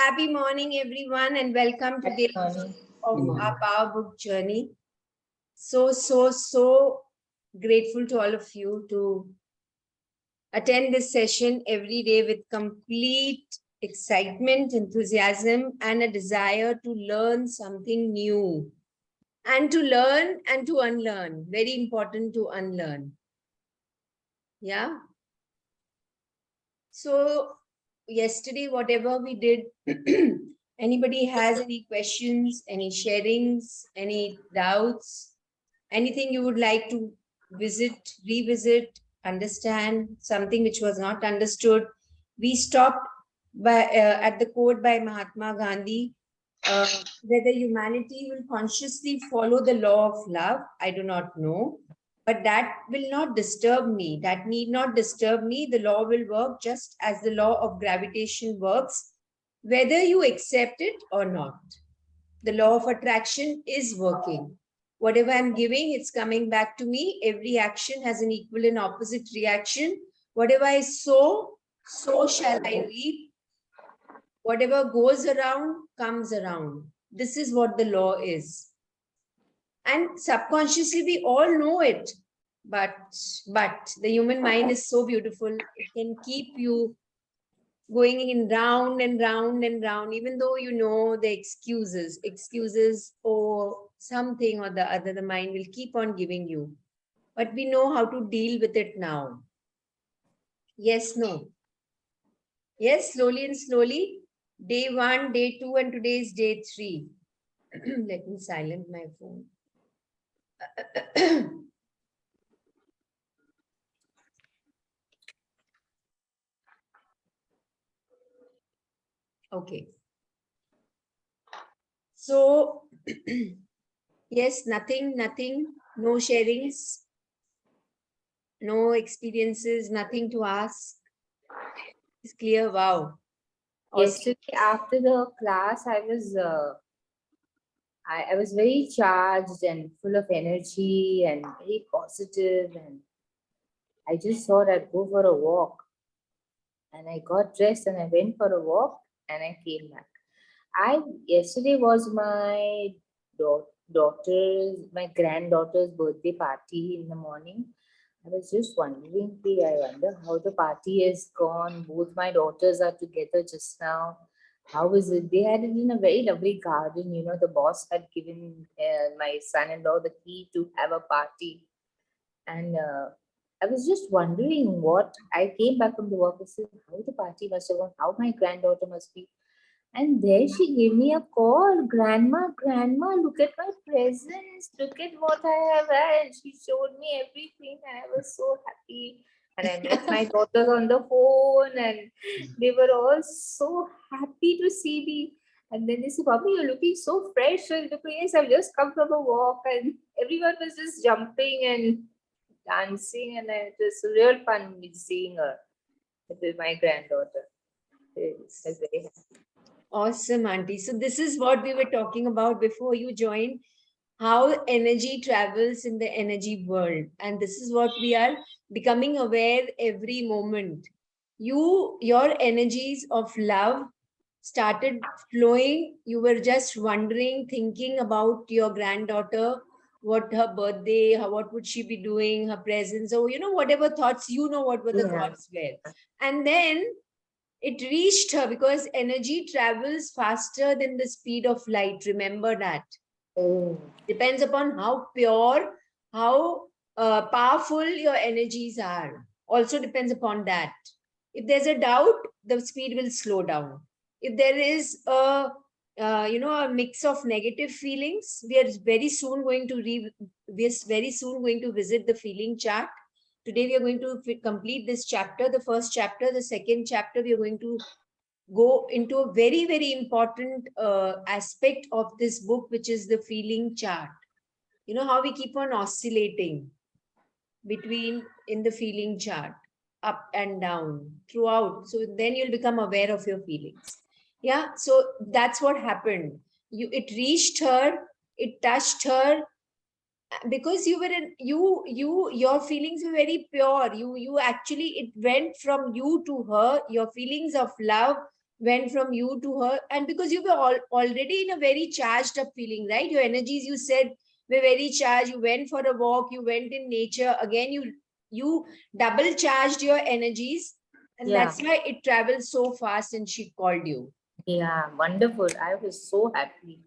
happy morning, everyone, and welcome to day of our Power Book journey. So grateful to all of you to attend this session every day with complete excitement, enthusiasm, and a desire to learn something new. And to learn and to unlearn. Very important to unlearn. Yeah. So yesterday, whatever we did, anybody has any questions, any sharings, any doubts, anything you would like to revisit, understand, something which was not understood? We stopped at the quote by Mahatma Gandhi, whether humanity will consciously follow the law of love, I do not know. But that will not disturb me. That need not disturb me. The law will work just as the law of gravitation works, whether you accept it or not. The law of attraction is working. Whatever I'm giving, it's coming back to me. Every action has an equal and opposite reaction. Whatever I sow, so shall I reap. Whatever goes around, comes around. This is what the law is. And subconsciously, we all know it. But the human mind is so beautiful. It can keep you going in round and round and round, even though you know the excuses or something or the other, the mind will keep on giving you. But we know how to deal with it now. Yes, no. Yes, slowly and slowly. Day 1, day 2, and today is day 3. Let me silence my phone. Okay. So, yes, nothing, no sharings, no experiences, nothing to ask. It's clear. Wow. Yesterday after the class, I was very charged and full of energy and very positive, and I just thought I'd go for a walk. And I got dressed and I went for a walk and I came back. Yesterday was my my granddaughter's birthday party in the morning. I was just wondering, I wonder how the party has gone. Both my daughters are together just now. How is it? They had it in a very lovely garden. You know, the boss had given my son-in-law the key to have a party. And I was just wondering what I came back from the work and said, how the party must have gone, how my granddaughter must be. And there she gave me a call. Grandma, look at my presents. Look at what I have had. She showed me everything and I was so happy. And I met my daughters on the phone and they were all so happy to see me. And then they said, Mommy, you're looking so fresh. And I said, yes, I've just come from a walk. And everyone was just jumping and dancing. And it was real fun seeing her with my granddaughter. I was very happy. Awesome, Auntie. So this is what we were talking about before you joined, how energy travels in the energy world. And this is what we are becoming aware every moment. Your energies of love started flowing. You were just wondering, thinking about your granddaughter, what her birthday, what would she be doing, her presents, or whatever thoughts, what were the thoughts were. And then it reached her, because energy travels faster than the speed of light. Remember that. Depends upon how pure, how powerful your energies are. Also depends upon that. If there's a doubt, the speed will slow down. If there is a mix of negative feelings, we are very soon going to visit the feeling chart. Today we are going to complete this chapter, the first chapter. The second chapter, we are going to go into a very, very important aspect of this book, which is the feeling chart. You know how we keep on oscillating in the feeling chart, up and down throughout. So then you'll become aware of your feelings. Yeah. So that's what happened. It reached her, it touched her, because your feelings were very pure. You actually, it went from you to her. Your feelings of love went from you to her, and because you were already in a very charged up feeling, right? Your energies, you said, were very charged. You went for a walk, you went in nature again, you double charged your energies, and Yeah. that's why it traveled so fast and she called you. Yeah, wonderful. I was so happy.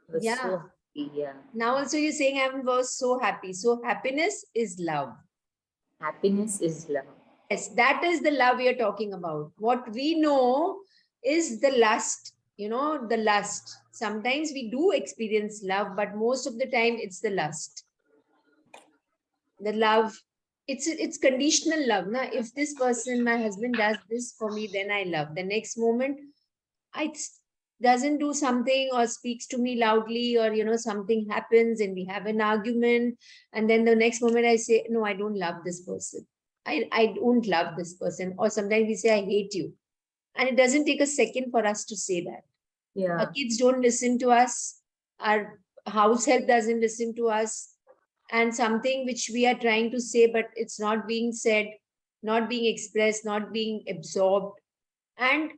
I was Yeah. so happy. Yeah. Now also you're saying I was so happy. So happiness is love. Happiness is love. Yes, that is the love we are talking about. What we know is the lust, the lust. Sometimes we do experience love, but most of the time it's the lust. The love, it's conditional love. Na? If this person, my husband, does this for me, then I love. The next moment, I doesn't do something or speaks to me loudly, or something happens and we have an argument, and then the next moment I say, no, I don't love this person. I don't love this person. Or sometimes we say, I hate you. And it doesn't take a second for us to say that. Yeah. Our kids don't listen to us. Our house help doesn't listen to us. And something which we are trying to say, but it's not being said, not being expressed, not being absorbed. And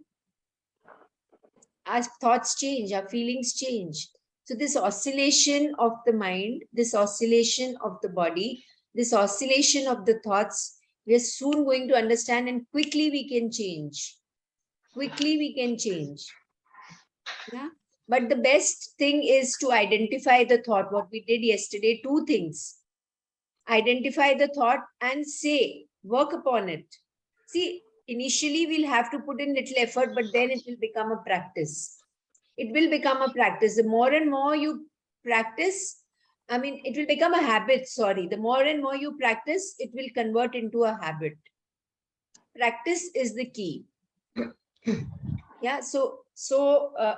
our thoughts change, our feelings change. So this oscillation of the mind, this oscillation of the body, this oscillation of the thoughts, we are soon going to understand, and quickly we can change. Quickly we can change. Yeah. But the best thing is to identify the thought. What we did yesterday, two things. Identify the thought and say, work upon it. See, initially we'll have to put in little effort, but then it will become a practice. It will become a practice. The more and more you practice, it will become a habit. Sorry. The more and more you practice, it will convert into a habit. Practice is the key. Yeah. So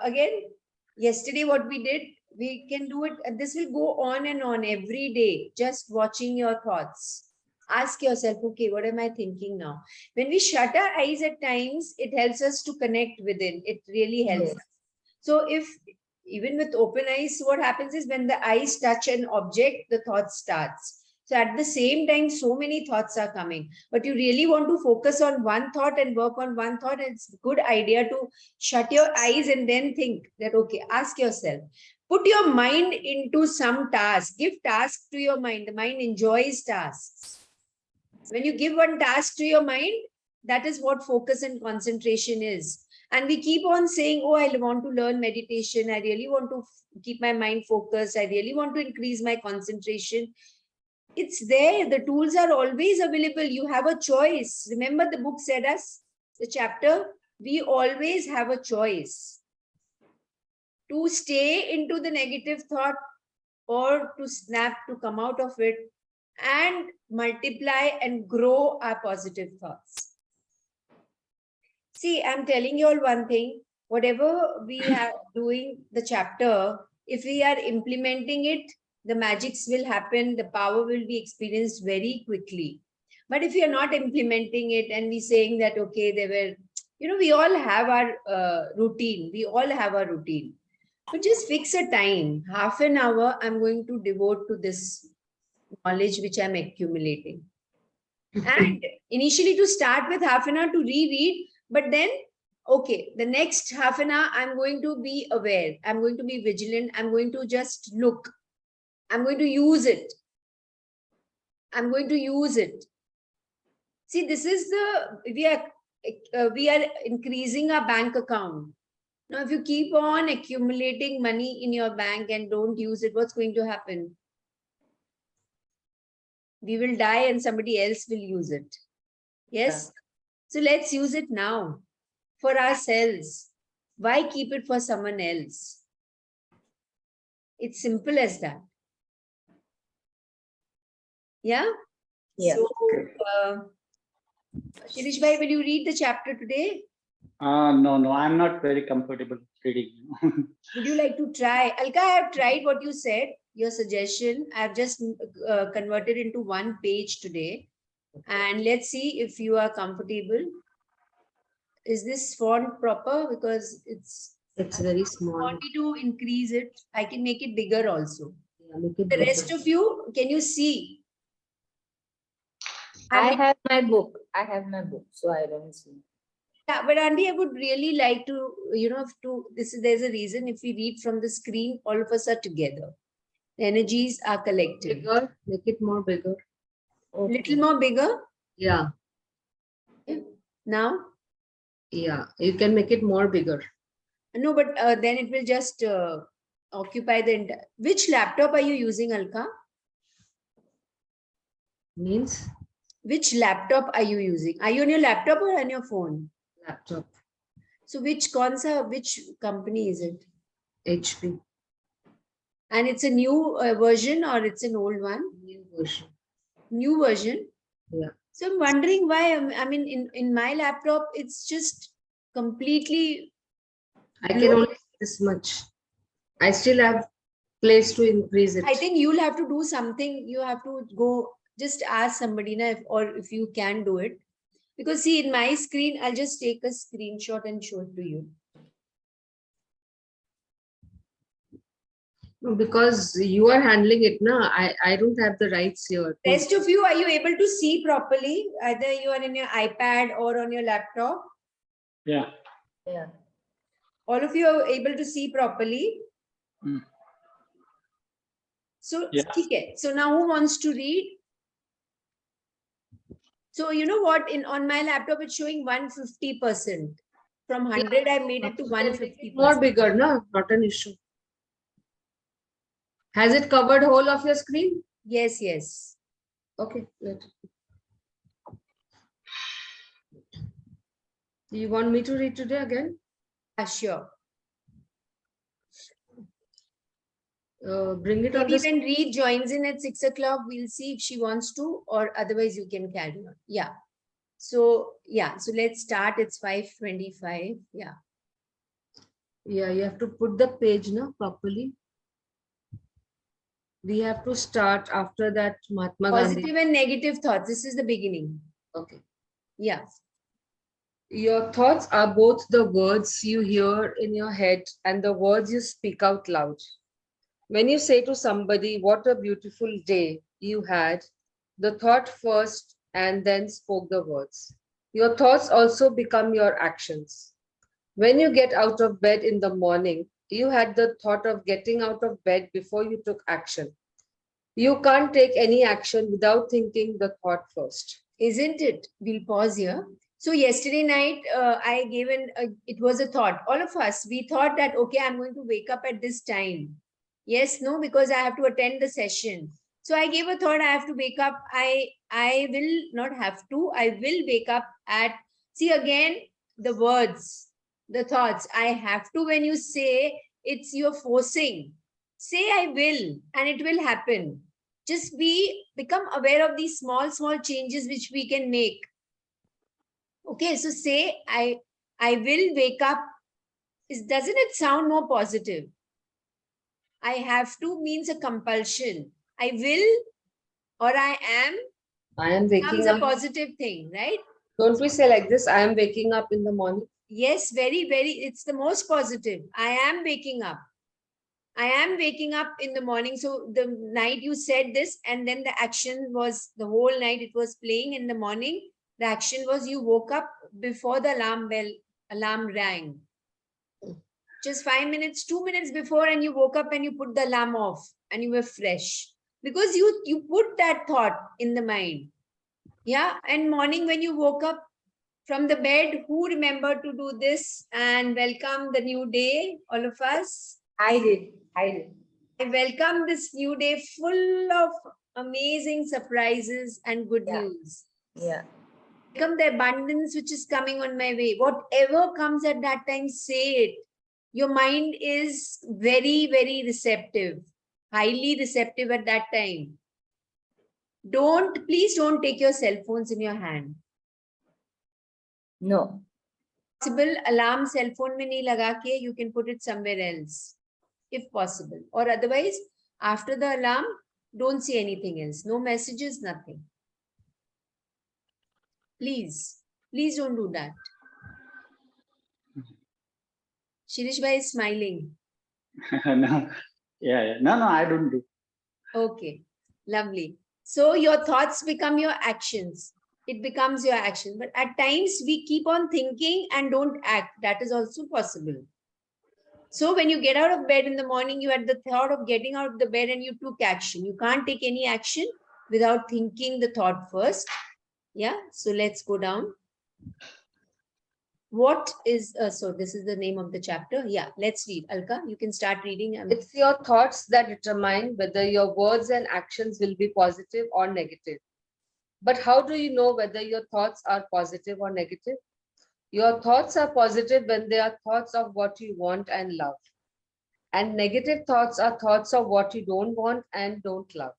again, yesterday what we did, we can do it. And this will go on and on every day, just watching your thoughts. Ask yourself, okay, what am I thinking now? When we shut our eyes at times, it helps us to connect within. It really helps. Yes. So if even with open eyes, what happens is when the eyes touch an object, the thought starts. So at the same time, so many thoughts are coming, but you really want to focus on one thought and work on one thought. It's a good idea to shut your eyes and then think that, okay, ask yourself, put your mind into some task, give task to your mind. The mind enjoys tasks. When you give one task to your mind, that is what focus and concentration is. And we keep on saying, oh, I want to learn meditation. I really want to keep my mind focused. I really want to increase my concentration. It's there. The tools are always available. You have a choice. Remember the book said us, the chapter, we always have a choice to stay into the negative thought or to snap, to come out of it and multiply and grow our positive thoughts. See, I'm telling you all one thing, whatever we are doing the chapter, if we are implementing it, the magics will happen, the power will be experienced very quickly. But if you're not implementing it and we saying that, okay, they were, we all have our routine. We all have our routine. But just fix a time, half an hour, I'm going to devote to this knowledge which I'm accumulating. And initially to start with half an hour to reread, but then, okay, the next half an hour, I'm going to be aware. I'm going to be vigilant. I'm going to just look. I'm going to use it. I'm going to use it. See, this is we are increasing our bank account. Now, if you keep on accumulating money in your bank and don't use it, what's going to happen? We will die and somebody else will use it. Yes. So let's use it now for ourselves. Why keep it for someone else? It's simple as that. Yeah. Yeah. So, Shirish bhai, will you read the chapter today? No, I'm not very comfortable reading. Would you like to try? Alka, I have tried what you said, your suggestion. I've just converted into one page today. And let's see if you are comfortable. Is this font proper? Because it's very small. I want you to increase it. I can make it bigger also. Yeah, make it The bigger. rest of you, can you see? I have my book. So I don't see. Yeah, but Andy, I would really like to, there's a reason if we read from the screen, all of us are together. The energies are collective. Bigger, make it more bigger. Little more bigger Yeah, now. yeah. You can make it more bigger. No, but then it will just occupy the entire. Which laptop are you using, Alka? Means Which laptop are you using? Are you on your laptop or on your phone? laptop. So which company is it? HP. And it's a new version or it's an old one? New version. New version? Yeah. So I'm wondering why, I mean, in my laptop, it's just completely. I can only see this much. I still have place to increase it. I think you'll have to do something. You have to go, just ask somebody, or if you can do it. Because see, in my screen, I'll just take a screenshot and show it to you. No, because you are handling it, na. I don't have the rights here. Rest of you, are you able to see properly? Either you are in your iPad or on your laptop? Yeah. Yeah. All of you are able to see properly? Hmm. So, Yeah. okay. So now who wants to read? So you know what? On my laptop, it's showing 150%. From 100, I made it to 150%. More bigger, no? Not an issue. Has it covered whole of your screen? Yes, yes. Okay, good. Do you want me to read today again? Sure. Bring it on Maybe the when Reed joins in at 6 o'clock, we'll see if she wants to, or otherwise you can carry on. Yeah. So, yeah. So let's start. It's 5:25. Yeah. Yeah, you have to put the page now properly. We have to start after that Mahatma Gandhi. Positive and negative thoughts. This is the beginning. Okay. Yeah. Your thoughts are both the words you hear in your head and the words you speak out loud. When you say to somebody, "What a beautiful day you had," the thought first and then spoke the words. Your thoughts also become your actions. When you get out of bed in the morning, you had the thought of getting out of bed before you took action. You can't take any action without thinking the thought first. Isn't it? We'll pause here. So yesterday night, I gave it was a thought. All of us, we thought that, okay, I'm going to wake up at this time. Yes, no, because I have to attend the session. So I gave a thought, I have to wake up. I will not have to. I will wake up at, see again, the words, the thoughts. I have to, when you say, it's you're forcing. Say I will, and it will happen. Just become aware of these small changes which we can make. Okay, so say I will wake up. Doesn't it sound more positive? I have to means a compulsion. I will or I am waking becomes a up. positive thing, right? Don't we say like this? I am waking up in the morning. Yes, very, it's the most positive. I am waking up. I am waking up in the morning. So the night you said this, and then the action was the whole night it was playing. In the morning, the action was you woke up before the alarm rang. Just 5 minutes, 2 minutes before, and you woke up and you put the alarm off and you were fresh. Because you put that thought in the mind. Yeah. And morning when you woke up from the bed, who remembered to do this and welcome the new day, all of us? I did. I welcome this new day full of amazing surprises and good news. Yeah. Welcome the abundance which is coming on my way. Whatever comes at that time, say it. Your mind is very, very receptive, highly receptive at that time. Please don't take your cell phones in your hand. No. Possible, alarm cell phone mein nahi laga ke, you can put it somewhere else, if possible. Or otherwise, after the alarm, don't see anything else. No messages, nothing. Please don't do that. Shirish bhai is smiling. No. Yeah. No, I don't do. Okay, lovely. So your thoughts become your actions. it becomes your action. But at times we keep on thinking and don't act. That is also possible. So when you get out of bed in the morning, you had the thought of getting out of the bed and you took action. You can't take any action without thinking the thought first. Yeah. So let's go down. What is, so this is the name of the chapter. Yeah. Let's read. Alka, you can start reading. It's your thoughts that determine whether your words and actions will be positive or negative. But how do you know whether your thoughts are positive or negative? Your thoughts are positive when they are thoughts of what you want and love. And negative thoughts are thoughts of what you don't want and don't love.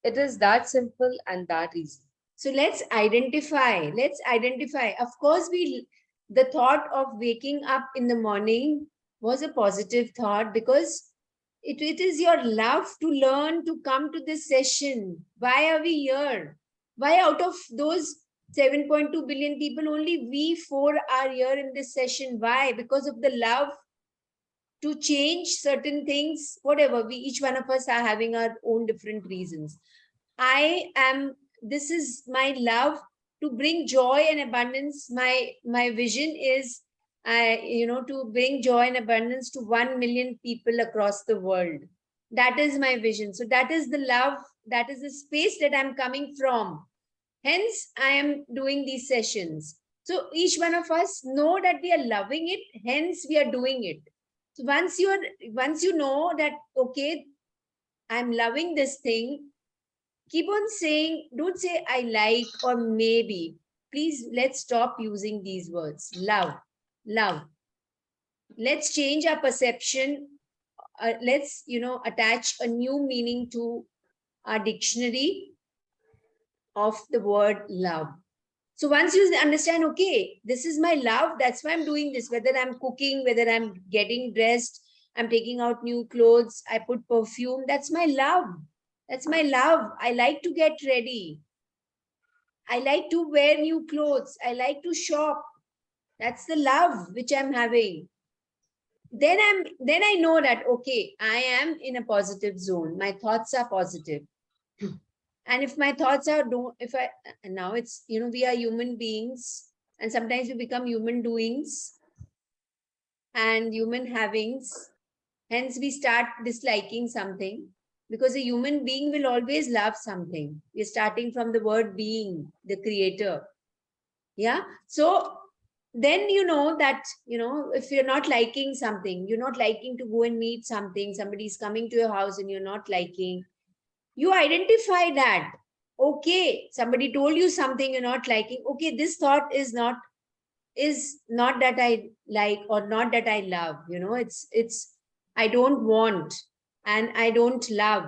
It is that simple and that easy. So let's identify. Of course, the thought of waking up in the morning was a positive thought because it is your love to learn to come to this session. Why are we here? Why out of those 7.2 billion people, only we 4 are here in this session? Why? Because of the love to change certain things, whatever. Each one of us are having our own different reasons. This is my love to bring joy and abundance. My vision is, to bring joy and abundance to 1 million people across the world. That is my vision. So that is the love, that is the space that I'm coming from. Hence, I am doing these sessions. So each one of us know that we are loving it, hence we are doing it. So once you know that, okay, I'm loving this thing, keep on saying, don't say I like or maybe. Please, let's stop using these words. Love. Let's change our perception. Let's, attach a new meaning to our dictionary of the word love. So once you understand, okay, this is my love, that's why I'm doing this, whether I'm cooking, whether I'm getting dressed, I'm taking out new clothes, I put perfume, that's my love. That's my love. I like to get ready. I like to wear new clothes. I like to shop. That's the love which I'm having. Then I know that, okay, I am in a positive zone. My thoughts are positive. And if my thoughts are, now it's, we are human beings and sometimes we become human doings and human havings. Hence we start disliking something because a human being will always love something. We're starting from the word being, the creator. Yeah. So then you know that, if you're not liking something, you're not liking to go and meet something, somebody's coming to your house and you're not liking, you identify that. Okay, somebody told you something you're not liking. Okay, this thought is not that I like or not that I love. It's I don't want and I don't love.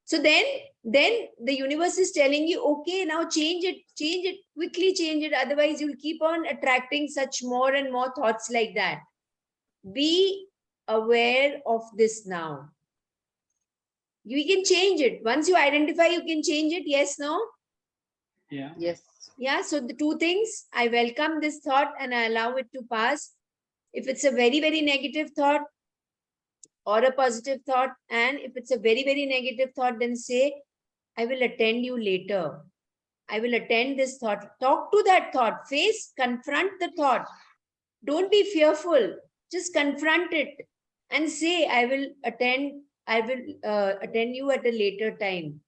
So then the universe is telling you, okay, now change it, quickly change it. Otherwise, you'll keep on attracting such more and more thoughts like that. Be aware of this now. You can change it. Once you identify, you can change it. Yes, no? Yeah. Yes. Yeah. So the two things, I welcome this thought and I allow it to pass. If it's a very, very negative thought or a positive thought, and if it's a very, very negative thought, then say, I will attend you later. I will attend this thought. Talk to that thought. Confront the thought. Don't be fearful. Just confront it and say, I will attend you at a later time.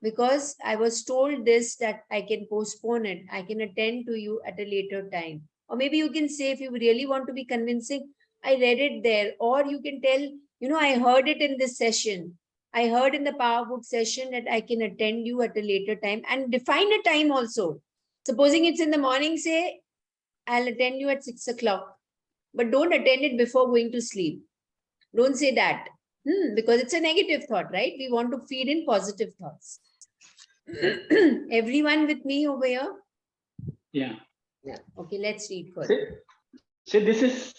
Because I was told this, that I can postpone it. I can attend to you at a later time. Or maybe you can say, if you really want to be convincing, I read it there. Or you can tell, I heard it in this session. I heard in the Power Book session that I can attend you at a later time, and define a time also. Supposing it's in the morning, say, I'll attend you at 6 o'clock. But don't attend it before going to sleep. Don't say that. Because it's a negative thought, right? We want to feed in positive thoughts. Everyone with me over here? Yeah. Yeah. Okay, let's read further. See, this is,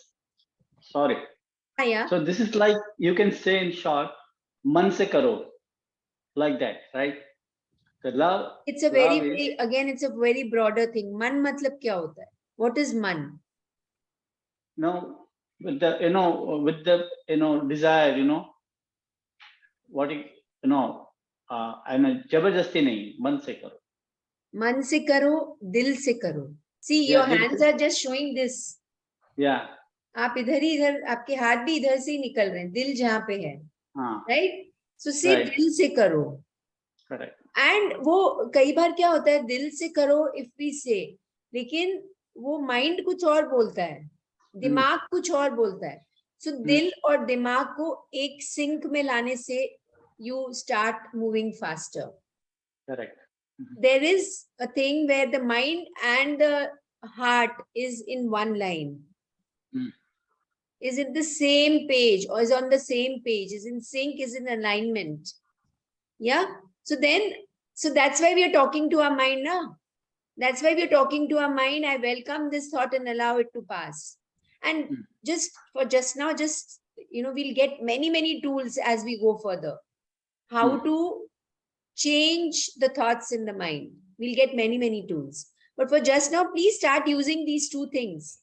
sorry. Yeah. So this is like, you can say in short, man se karo, like that, right? The love. It's a it's a very broader thing. Man matlab kya hota hai? What is man? No, with the, desire, what, I mean, जबरदस्ती नहीं, मन से करो. Man se karo, dil se karo. See, Yeah, your dil hands se- are just showing this. Yeah. आप इधर ही इधर आपके हाथ भी इधर से ही निकल रहे हैं, दिल जहाँ पे है, राइट? सो से Right. दिल से करो. Correct. एंड वो कई बार क्या होता है, दिल से करो इफ वी से, लेकिन वो माइंड कुछ और बोलता है, दिमाग कुछ और बोलता है. सो दिल और दिमाग को एक सिंक में लाने से you start moving faster. Correct. There is a thing where the mind and the heart is in one line, is in the same page, or is on the same page, is in sync, is in alignment. Yeah. So that's why we are talking to our mind now. That's why we're talking to our mind. I welcome this thought and allow it to pass. And just now, we'll get many tools as we go further. How to change the thoughts in the mind. We'll get many tools. But for just now, please start using these two things.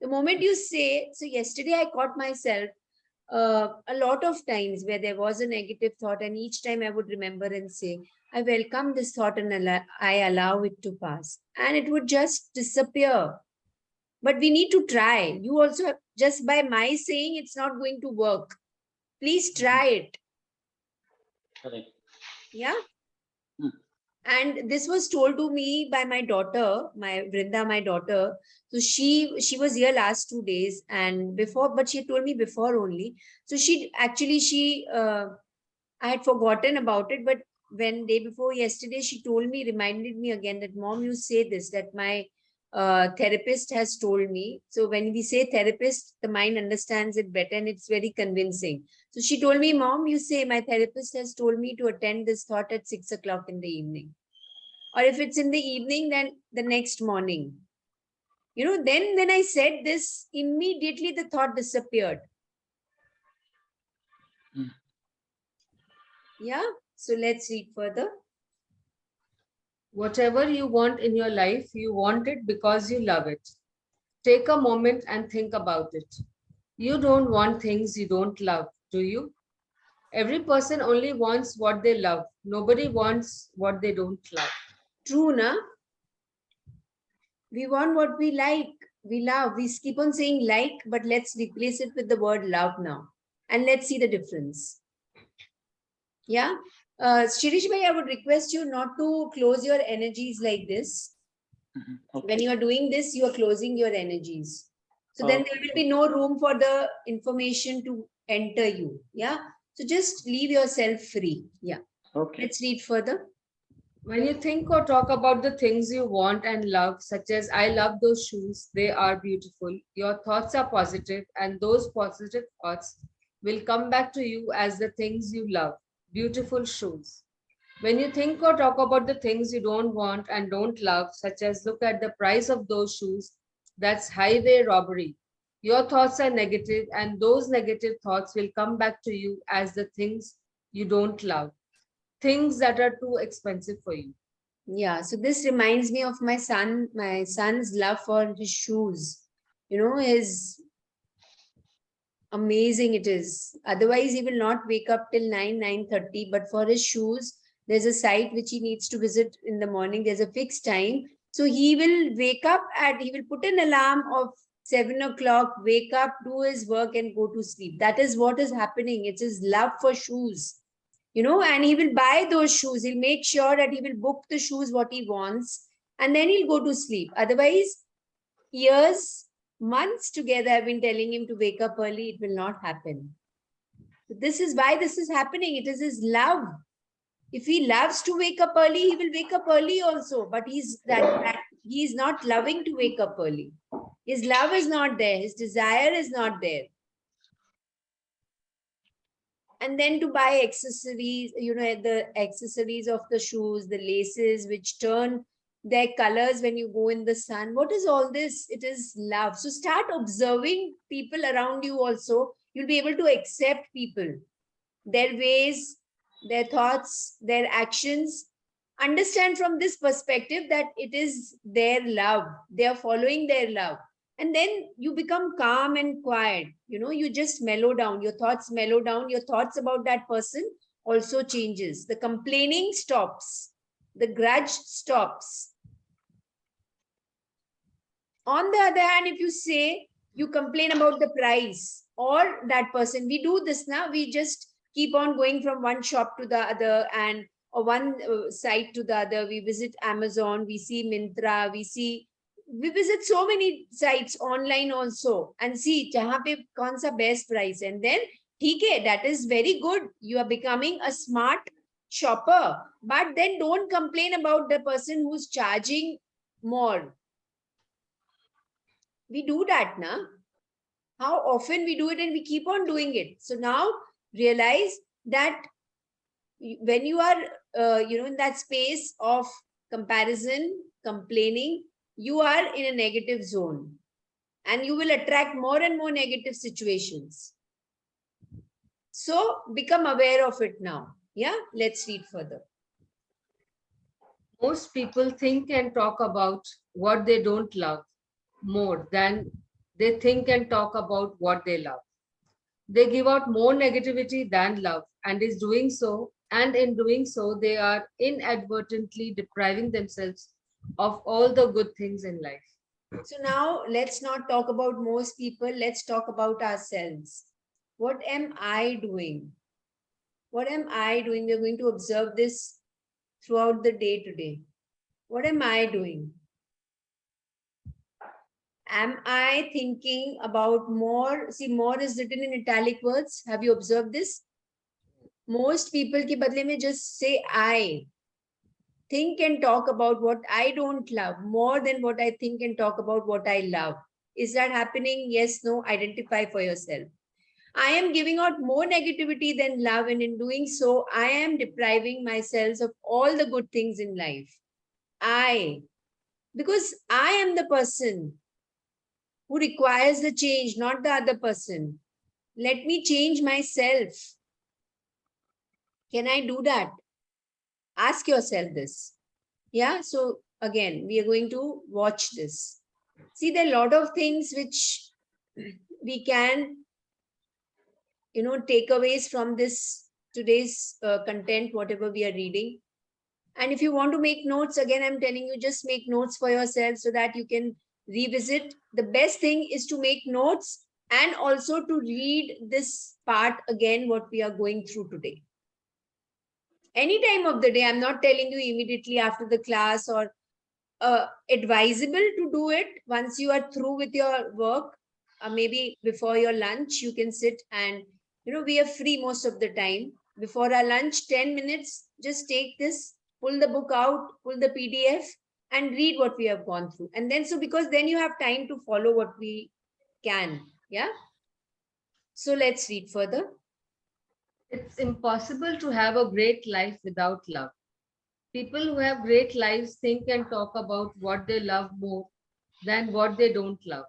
The moment you say, so yesterday I caught myself a lot of times where there was a negative thought, and each time I would remember and say, I welcome this thought and I allow it to pass. And it would just disappear. But we need to try. You also, just by my saying, it's not going to work. Please try it. Correct. Yeah. And this was told to me by my daughter, my Vrinda, my daughter. So she was here last 2 days, and before, but she told me before only. So I had forgotten about it, but when day before yesterday, she told me, reminded me again that, Mom, you say this, that my therapist has told me. So when we say therapist, the mind understands it better and it's very convincing. So she told me, Mom, you say my therapist has told me to attend this thought at 6 o'clock in the evening. Or if it's in the evening, then the next morning. Then when I said this, immediately the thought disappeared. Yeah. So let's read further. Whatever you want in your life, you want it because you love it. Take a moment and think about it. You don't want things you don't love, do you? Every person only wants what they love. Nobody wants what they don't love. True, na? We want what we like, we love. We keep on saying like, but let's replace it with the word love now. And let's see the difference. Yeah. Shirish bhai, I would request you not to close your energies like this. Okay. When you are doing this, you are closing your energies. So then Okay. there will be no room for the information to enter you. Yeah. So just leave yourself free. Yeah. Okay. Let's read further. When you think or talk about the things you want and love, such as I love those shoes, they are beautiful, your thoughts are positive, and those positive thoughts will come back to you as the things you love, beautiful shoes. When you think or talk about the things you don't want and don't love, such as look at the price of those shoes, that's highway robbery. Your thoughts are negative, and those negative thoughts will come back to you as the things you don't love, things that are too expensive for you. Yeah, so this reminds me of my son's love for his shoes. His amazing it is. Otherwise, he will not wake up till 9:30. But for his shoes, there's a site which he needs to visit in the morning. There's a fixed time. So he will he will put an alarm of 7 o'clock, wake up, do his work, and go to sleep. That is what is happening. It's his love for shoes. And he will buy those shoes. He'll make sure that he will book the shoes what he wants, and then he'll go to sleep. Otherwise, years, months together, I've been telling him to wake up early. It will not happen. This is why this is happening. It is his love. If he loves to wake up early, he will wake up early also. But he's not loving to wake up early. His love is not there. His desire is not there. And then to buy accessories, the accessories of the shoes, the laces, which turn their colors when you go in the sun. What is all this? It is love. So start observing people around you also. You'll be able to accept people, their ways, their thoughts, their actions. Understand from this perspective that it is their love. They are following their love. And then you become calm and quiet. You just mellow down. Your thoughts mellow down. Your thoughts about that person also changes. The complaining stops. The grudge stops. On the other hand, if you say you complain about the price or that person, we do this now, we just keep on going from one shop to the other and or one site to the other. We visit Amazon, we see Myntra, we visit so many sites online also and see jahan pe kaun sa best price, and then theek hai, that is very good, you are becoming a smart shopper, but then don't complain about the person who's charging more. We do that now. How often we do it, and we keep on doing it. So now realize that when you are in that space of comparison, complaining, you are in a negative zone, and you will attract more and more negative situations. So become aware of it now. Yeah, let's read further. Most people think and talk about what they don't love more than they think and talk about what they love. They give out more negativity than love, and in doing so, they are inadvertently depriving themselves of all the good things in life. So now let's not talk about most people. Let's talk about ourselves. What am I doing? What am I doing? We're going to observe this throughout the day today. What am I doing? Am I thinking about more? See, more is written in italic words. Have you observed this? Most people ke badle mein just say I. Think and talk about what I don't love more than what I think and talk about what I love. Is that happening? Yes, no, identify for yourself. I am giving out more negativity than love, and in doing so, I am depriving myself of all the good things in life. Because I am the person who requires the change, not the other person. Let me change myself. Can I do that? Ask yourself this. Yeah, so again, we are going to watch this. See, there are a lot of things which we can, takeaways from this today's content, whatever we are reading. And if you want to make notes, again, I'm telling you, just make notes for yourself so that you can revisit. The best thing is to make notes and also to read this part again, what we are going through today. Any time of the day, I'm not telling you immediately after the class or advisable to do it once you are through with your work, maybe before your lunch, you can sit and, we are free most of the time. Before our lunch, 10 minutes, just take this, pull the book out, pull the PDF and read what we have gone through. And then, so because then you have time to follow what we can. Yeah. So let's read further. It's impossible to have a great life without love. People who have great lives think and talk about what they love more than what they don't love.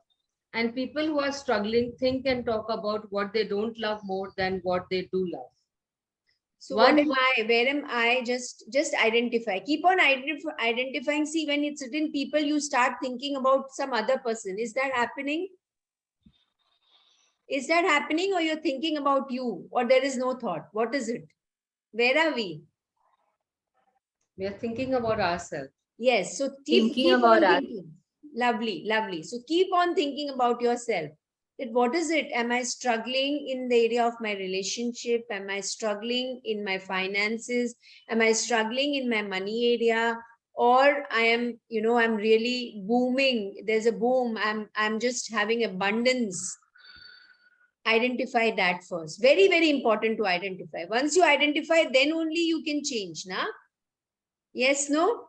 And people who are struggling think and talk about what they don't love more than what they do love. So what am I? Where am I? Just identify. Keep on identifying. See, when it's written people, you start thinking about some other person. Is that happening? Is that happening, or you're thinking about you, or there is no thought? What is it? Where are we? We are thinking about ourselves. Yes. So keep on thinking. Lovely, lovely. So keep on thinking about yourself. That what is it? Am I struggling in the area of my relationship? Am I struggling in my finances? Am I struggling in my money area? Or I am, I'm really booming. There's a boom. I'm just having abundance. Identify that first. Very, very important to identify. Once you identify, then only you can change. Na? Yes, no?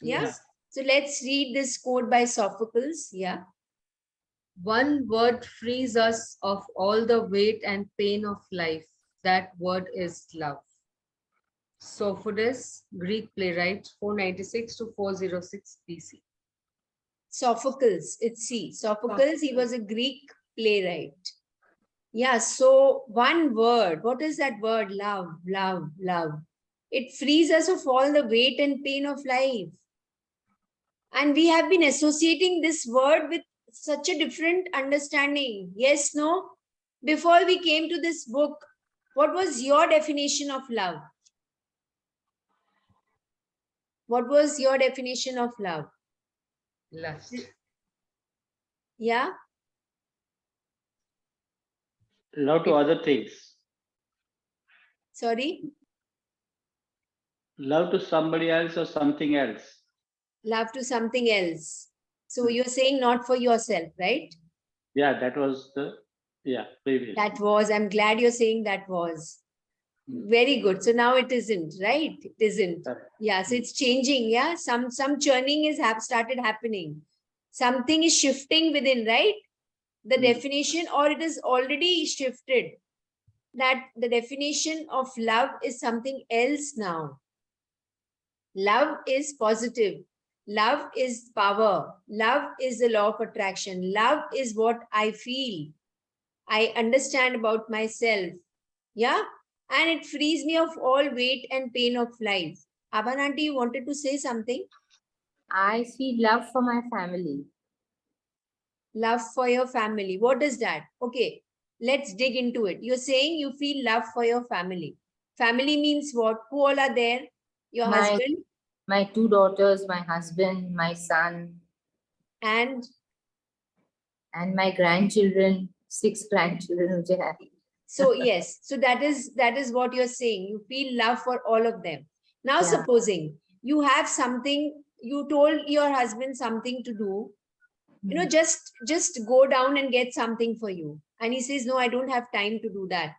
Yeah. Yes. So let's read this quote by Sophocles. Yeah. One word frees us of all the weight and pain of life. That word is love. Sophocles, Greek playwright, 496 to 406 BC. Sophocles, it's C. Sophocles, he was a Greek playwright. Yeah, so one word. What is that word? Love, love, love. It frees us of all the weight and pain of life. And we have been associating this word with such a different understanding. Yes, no? Before we came to this book, what was your definition of love? What was your definition of love? Lust. Yeah. Love to other things. Sorry. Love to somebody else or something else. Love to something else. So you're saying not for yourself, right? Yeah, that was the previous. That was, I'm glad you're saying that was. Very good. So now it isn't, right? It isn't. Correct. Yeah. So it's changing. Yeah. Some churning is started happening. Something is shifting within, right? The definition, or it is already shifted. That the definition of love is something else now. Love is positive. Love is power. Love is the law of attraction. Love is what I feel. I understand about myself. Yeah. And it frees me of all weight and pain of life. Aban auntie, you wanted to say something? I feel love for my family. Love for your family. What is that? Okay, let's dig into it. You're saying you feel love for your family. Family means what? Who all are there? Your My husband my 2 daughters, my husband, my son, and and my grandchildren, 6 grandchildren which I have. so yes. So that is what you're saying. You feel love for all of them. Now, Yeah. supposing you have something, you told your husband something to do, just go down and get something for you. And he says, no, I don't have time to do that.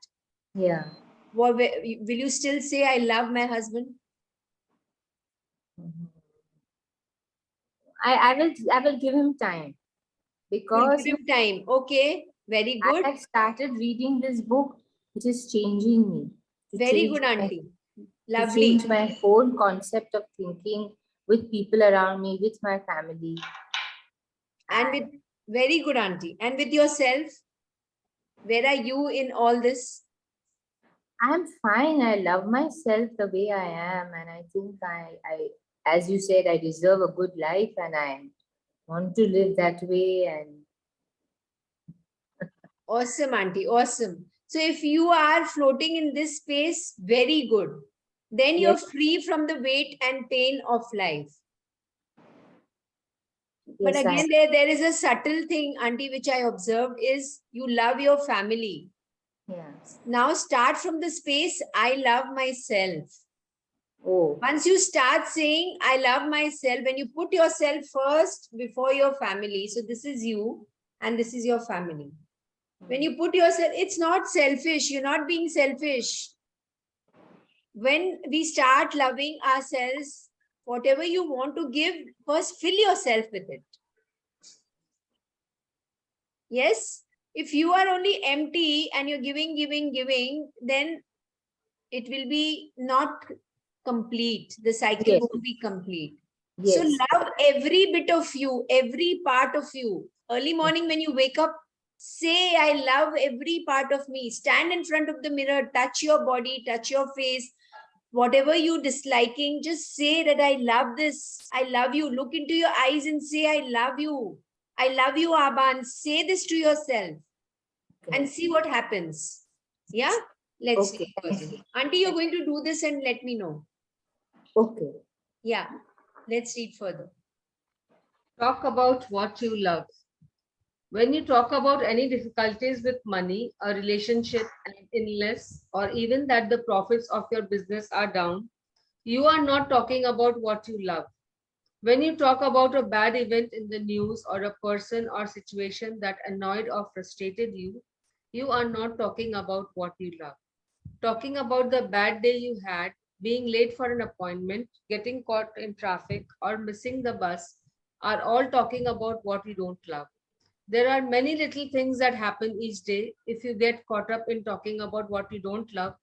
Yeah. Will you still say, I love my husband? Mhm. I will give him time You'll because give him time. Okay, very I good. have started reading this book, which is changing me Very good, auntie. to Lovely. change my whole concept of thinking with people around me, with my family. And with very good, auntie. And with yourself, where are you in all this? I'm fine. I love myself the way I am, and I think as you said, I deserve a good life, and I want to live that way. And Awesome, auntie. Awesome. So if you are floating in this space, very good. Then you're yes, free from the weight and pain of life. But yes, again, there is a subtle thing, auntie, which I observed is you love your family. yeah. Now start from the space, I love myself. Oh, Once you start saying, I love myself, when you put yourself first before your family, so this is you and this is your family. When you put yourself, it's not selfish, you're not being selfish. When we start loving ourselves, whatever you want to give, first fill yourself with it. Yes, if you are only empty and you're giving, then it will be not complete. The cycle yes, won't be complete. So yes, love every bit of you, every part of you. Early morning when you wake up, say, I love every part of me. Stand in front of the mirror, touch your body, touch your face. Whatever you disliking, just say that I love this. I love you. Look into your eyes and say, I love you. I love you, Aban. Say this to yourself and okay, see what happens. Yeah? Let's okay, see thank further. you. Auntie, you're going to do this and let me know. Okay, Yeah, let's read further. Talk about what you love. When you talk about any difficulties with money, a relationship, an illness, or even that the profits of your business are down, you are not talking about what you love. When you talk about a bad event in the news or a person or situation that annoyed or frustrated you, you are not talking about what you love. Talking about the bad day you had, being late for an appointment, getting caught in traffic, or missing the bus are all talking about what you don't love. There are many little things that happen each day. If you get caught up in talking about what you don't love,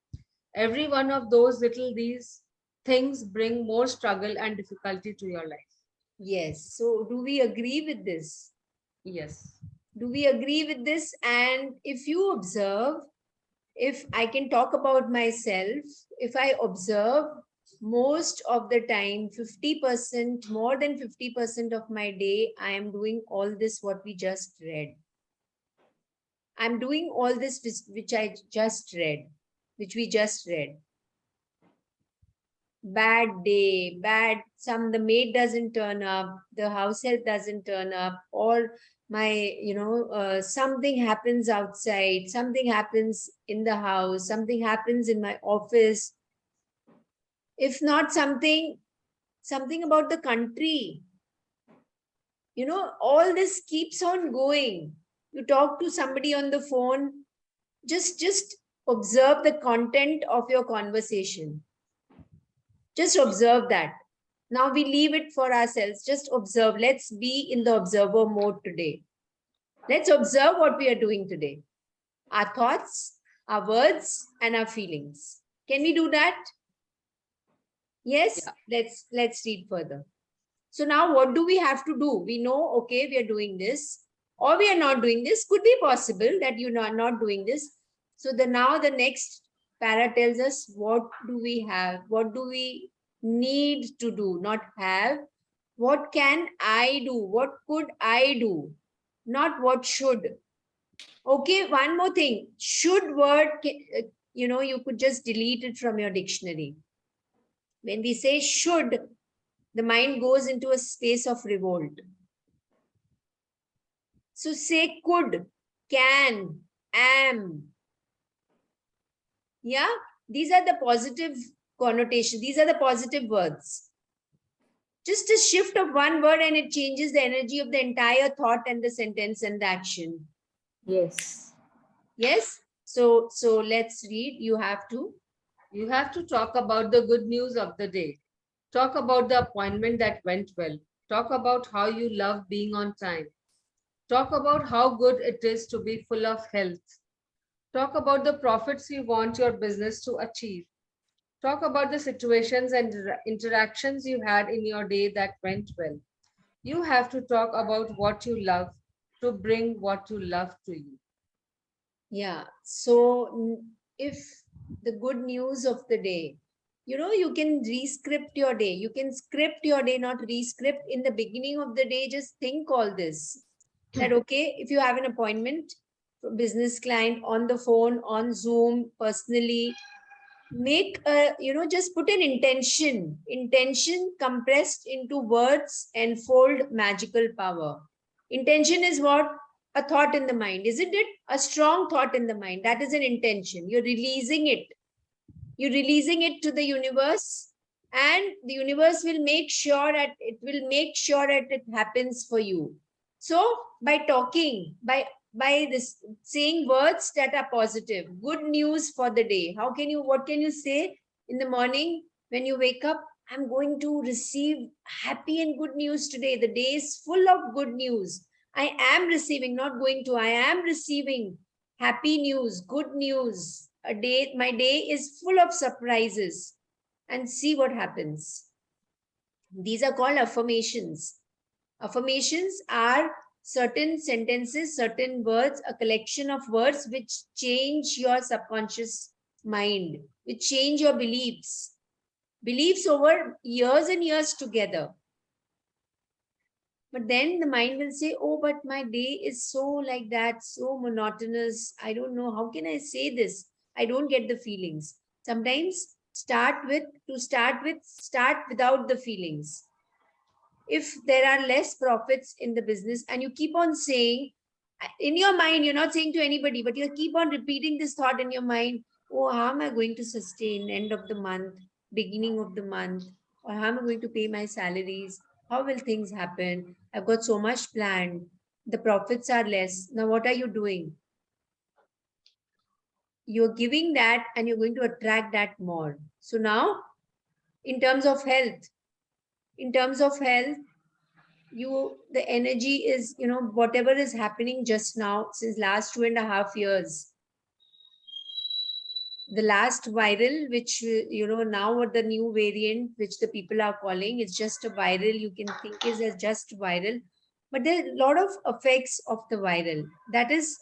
every one of these things bring more struggle and difficulty to your life. Yes. So do we agree with this? Yes. Do we agree with this? And if you observe, if I can talk about myself, if I observe, most of the time, 50%, more than 50% of my day, I am doing all this what we just read. I'm doing all this which I just read, which we just read. Bad day, the maid doesn't turn up, the house help doesn't turn up, or something happens outside, something happens in the house, something happens in my office. If not something about the country, all this keeps on going. You talk to somebody on the phone, just observe the content of your conversation. Just observe that. Now we leave it for ourselves. Just observe. Let's be in the observer mode today. Let's observe what we are doing today. Our thoughts, our words, and our feelings. Can we do that? Yes? Yeah. Let's read further. So now what do we have to do? We know, okay, we are doing this, or we are not doing this. Could be possible that you are not doing this. So now the next para tells us, what do we have? What do we need to do? Not have. What can I do? What could I do? Not what should. Okay, one more thing. Should word, you could just delete it from your dictionary. When we say should, the mind goes into a space of revolt. So say could, can, am. Yeah, these are the positive connotation. These are the positive words. Just a shift of one word and it changes the energy of the entire thought and the sentence and the action. Yes. Yes. So let's read. You have to talk about the good news of the day. Talk about the appointment that went well. Talk about how you love being on time. Talk about how good it is to be full of health. Talk about the profits you want your business to achieve. Talk about the situations and interactions you had in your day that went well. You have to talk about what you love to bring what you love to you. Yeah. So if the good news of the day, you can rescript your day. You can script your day, not rescript. In the beginning of the day, just think all this. That, okay, if you have an appointment for business client on the phone, on Zoom, personally, make just put an intention compressed into words and fold magical power. Intention is what? A thought in the mind, isn't it? A strong thought in the mind. That is an intention. You're releasing it to the universe, and the universe will make sure that it happens for you. So by talking, by this, saying words that are positive, good news for the day. What can you say in the morning when you wake up? I'm going to receive happy and good news today. The day is full of good news. I am receiving, not going to, I am receiving happy news, good news. My day is full of surprises, and see what happens. These are called affirmations. Affirmations are certain sentences, certain words, a collection of words which change your subconscious mind, which change your beliefs over years and years together. But then the mind will say, oh, but my day is so like that, so monotonous. I don't know. How can I say this? I don't get the feelings. Sometimes start without the feelings. If there are less profits in the business and you keep on saying in your mind, you're not saying to anybody, but you keep on repeating this thought in your mind, oh, how am I going to sustain end of the month, beginning of the month, or how am I going to pay my salaries? How will things happen? I've got so much planned. The profits are less. Now, what are you doing? You're giving that and you're going to attract that more. So now, in terms of health, the energy is, whatever is happening just now since last 2.5 years, the last viral, which now what the new variant which the people are calling, it's just a viral, you can think is as just viral, but there are a lot of effects of the viral. That is,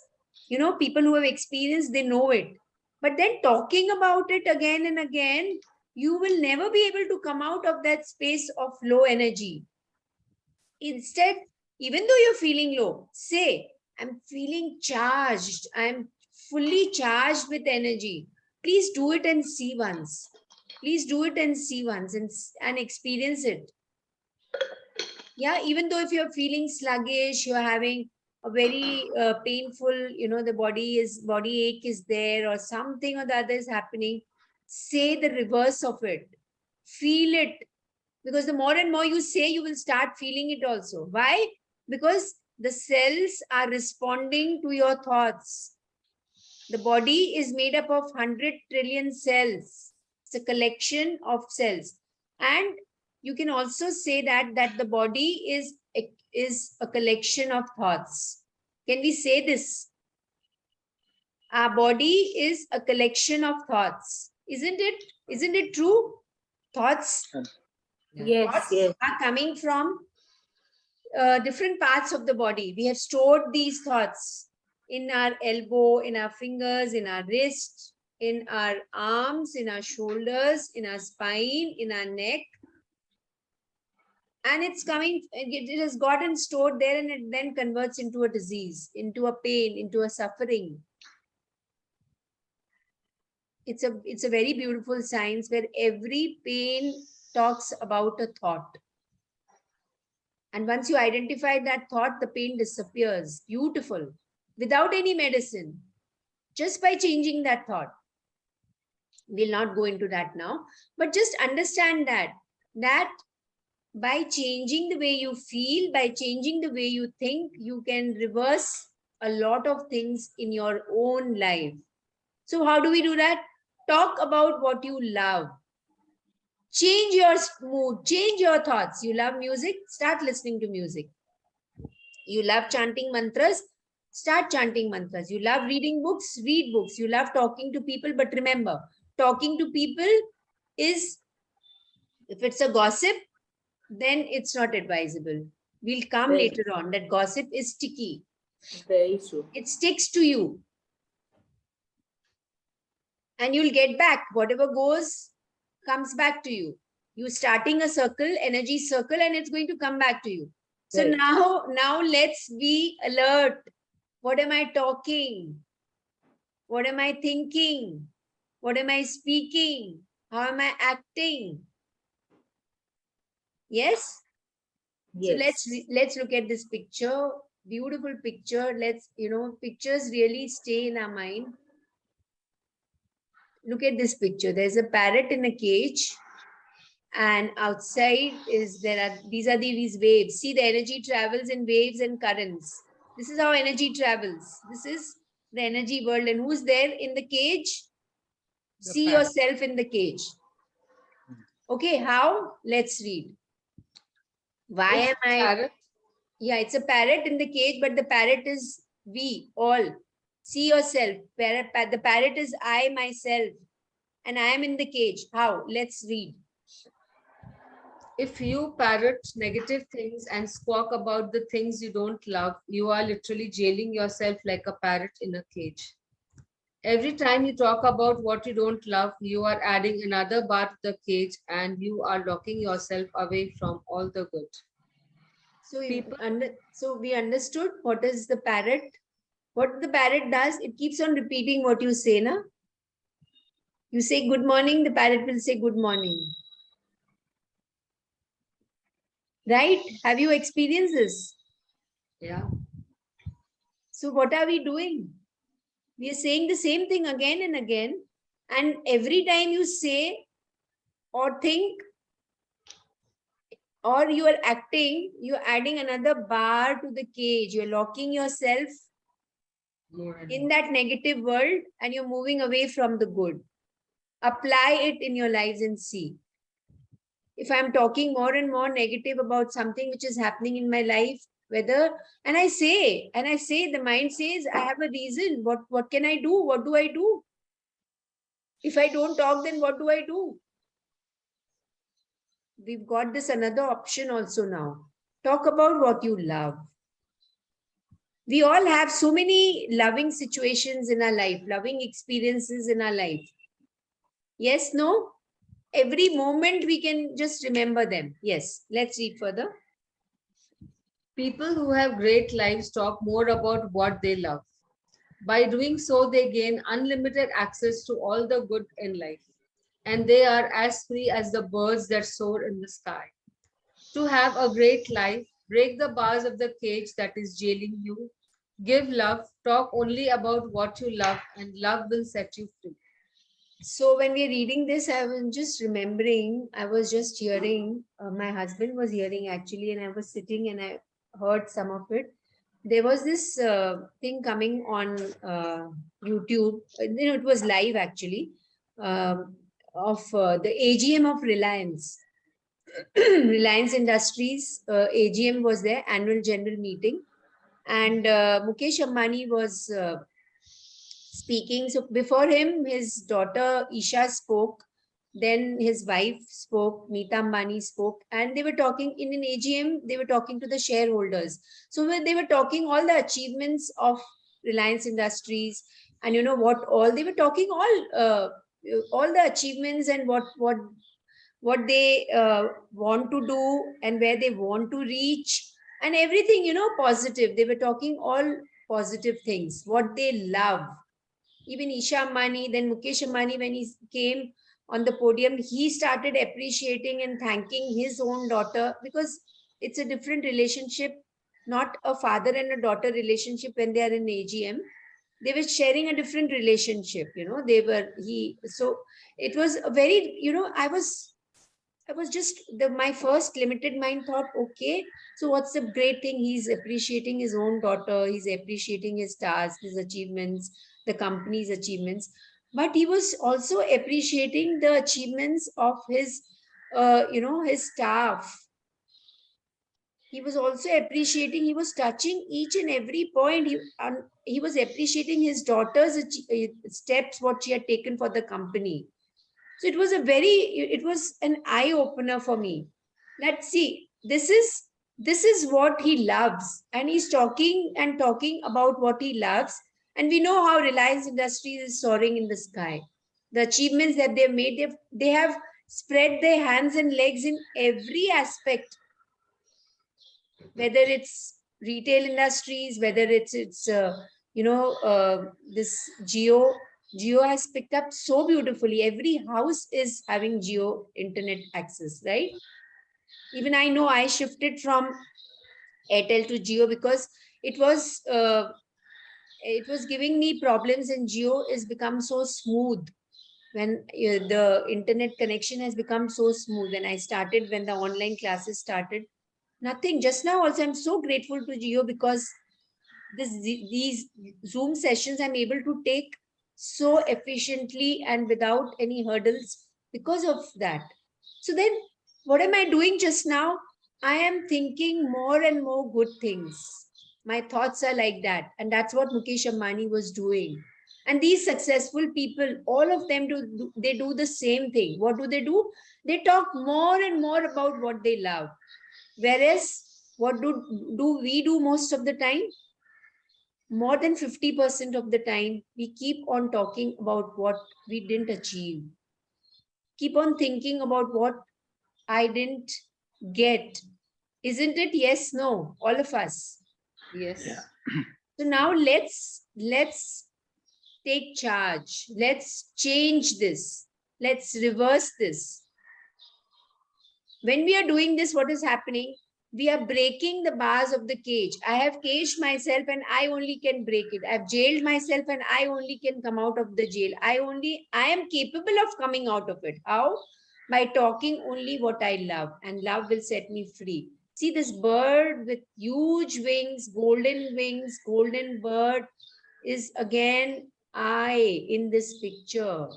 people who have experienced, they know it. But then talking about it again and again, you will never be able to come out of that space of low energy. Instead, even though you're feeling low, say, I'm feeling charged. I'm fully charged with energy. Please do it and see once. Please do it and see once and experience it. Yeah, even though if you're feeling sluggish, you're having a very painful, the body ache is there, or something or the other is happening, say the reverse of it. Feel it. Because the more and more you say, you will start feeling it also. Why? Because the cells are responding to your thoughts. The body is made up of 100 trillion cells. It's a collection of cells. And you can also say that the body is a collection of thoughts. Can we say this? Our body is a collection of thoughts. Isn't it? Isn't it true? Thoughts, Yes, thoughts yes. are coming from different parts of the body. We have stored these thoughts in our elbow, in our fingers, in our wrist, in our arms, in our shoulders, in our spine, in our neck. And it's coming, it has gotten stored there, and it then converts into a disease, into a pain, into a suffering. It's a very beautiful science where every pain talks about a thought. And once you identify that thought, the pain disappears. Beautiful. Without any medicine. Just by changing that thought. We'll not go into that now. But just understand that by changing the way you feel, by changing the way you think, you can reverse a lot of things in your own life. So how do we do that? Talk about what you love. Change your mood, change your thoughts. You love music, start listening to music. You love chanting mantras, start chanting mantras. You love reading books, read books. You love talking to people, but remember, talking to people is, if it's a gossip, then it's not advisable. We'll come Very- later on that gossip is sticky. Very true. It sticks to you. And you'll get back. Whatever goes, comes back to you. You're starting a circle, energy circle, and it's going to come back to you. So Right. now let's be alert. What am I talking? What am I thinking? What am I speaking? How am I acting? Yes? So Yes. let's look at this picture. Beautiful picture. Let's, pictures really stay in our mind. Look at this picture. There's a parrot in a cage, and outside these are these waves. See, the energy travels in waves and currents. This is how energy travels. This is the energy world. And who's there in the cage? See parrot. yourself in the cage. Okay, how? Let's read. Why Is am I? parrot? Yeah, it's a parrot in the cage, but the parrot is we all. See yourself. The parrot is I, myself, and I am in the cage. How? Let's read. If you parrot negative things and squawk about the things you don't love, you are literally jailing yourself like a parrot in a cage. Every time you talk about what you don't love, you are adding another bar to the cage and you are locking yourself away from all the good. So, People- so we understood what is the parrot. What the parrot does, it keeps on repeating what you say, na? You say good morning, the parrot will say good morning. Right? Have you experienced this? Yeah. So what are we doing? We are saying the same thing again and again. And every time you say or think or you are acting, you're adding another bar to the cage. You're locking yourself More and in more. that negative world and you're moving away from the good. Apply it in your lives and see. If I'm talking more and more negative about something which is happening in my life, and I say, the mind says, I have a reason. What can I do? What do I do? If I don't talk, then what do I do? We've got this another option also now. Talk about what you love. We all have so many loving situations in our life, loving experiences in our life. Yes, no? Every moment we can just remember them. Yes, let's read further. People who have great lives talk more about what they love. By doing so, they gain unlimited access to all the good in life, and they are as free as the birds that soar in the sky. To have a great life, break the bars of the cage that is jailing you Give love, talk only about what you love, and love will set you free. So when we're reading this, I was just remembering, I was just hearing, my husband was hearing actually, and I was sitting and I heard some of it. There was this thing coming on YouTube, it was live actually, of the AGM of Reliance. Reliance Industries AGM was there, annual general meeting, and Mukesh Ambani was speaking. So before him, his daughter Isha spoke. Then his wife spoke, Meeta Ambani spoke, and they were talking in an AGM. They were talking to the shareholders. So when they were talking all the achievements of Reliance Industries, and you know what all they were talking all the achievements and what they want to do and where they want to reach and everything, positive. They were talking all positive things, what they love. Even Isha Ambani, then Mukesh Ambani, when he came on the podium, he started appreciating and thanking his own daughter, because it's a different relationship, not a father and a daughter relationship when they are in AGM. They were sharing a different relationship, so it was a very, I was just my first limited mind thought, okay, so what's the great thing? He's appreciating his own daughter, he's appreciating his tasks, his achievements, the company's achievements, but he was also appreciating the achievements of his staff. He was also appreciating, he was touching each and every point. He was appreciating his daughter's steps, what she had taken for the company. So it was an eye opener for me. Let's see, this is what he loves, and he's talking and talking about what he loves. And we know how Reliance Industries is soaring in the sky. The achievements that they've made, they have spread their hands and legs in every aspect, whether it's retail industries, whether it's this Geo has picked up so beautifully. Every house is having Geo internet access, right? Even I know I shifted from Airtel to Geo because it was giving me problems, and Geo is become so smooth when the internet connection has become so smooth. When the online classes started, nothing. Just now also, I'm so grateful to Geo because these Zoom sessions I'm able to take so efficiently and without any hurdles because of that. So then, what am I doing just now? I am thinking more and more good things. My thoughts are like that. And that's what Mukesh Ambani was doing. And these successful people, all of them, they do the same thing. What do? They talk more and more about what they love. Whereas, what do we do most of the time? More than 50% of the time, we keep on talking about what we didn't achieve. Keep on thinking about what I didn't get. Isn't it? Yes, no, all of us. Yes. Yeah. So now let's take charge. Let's change this. Let's reverse this. When we are doing this, what is happening? We are breaking the bars of the cage. I have caged myself and I only can break it. I've jailed myself and I only can come out of the jail. I am capable of coming out of it. How? By talking only what I love, and love will set me free. See this bird with huge wings, golden bird is again I in this picture.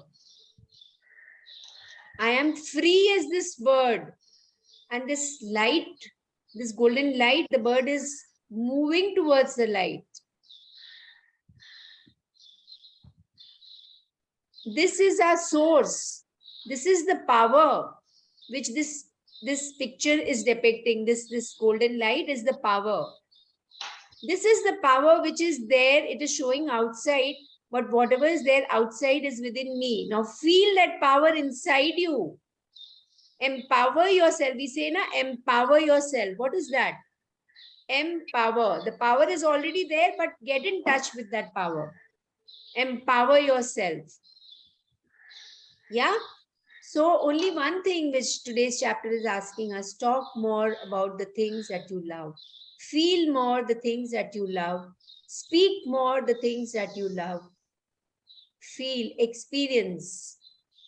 I am free as this bird. And this light, this golden light, the bird is moving towards the light. This is our source. This is the power which this picture is depicting. This golden light is the power. This is the power which is there. It is showing outside, but whatever is there outside is within me. Now feel that power inside you. Empower yourself. We say, empower yourself. What is that? Empower. The power is already there, but get in touch with that power. Empower yourself. Yeah. So only one thing which today's chapter is asking us: talk more about the things that you love. Feel more the things that you love. Speak more the things that you love. Feel, experience.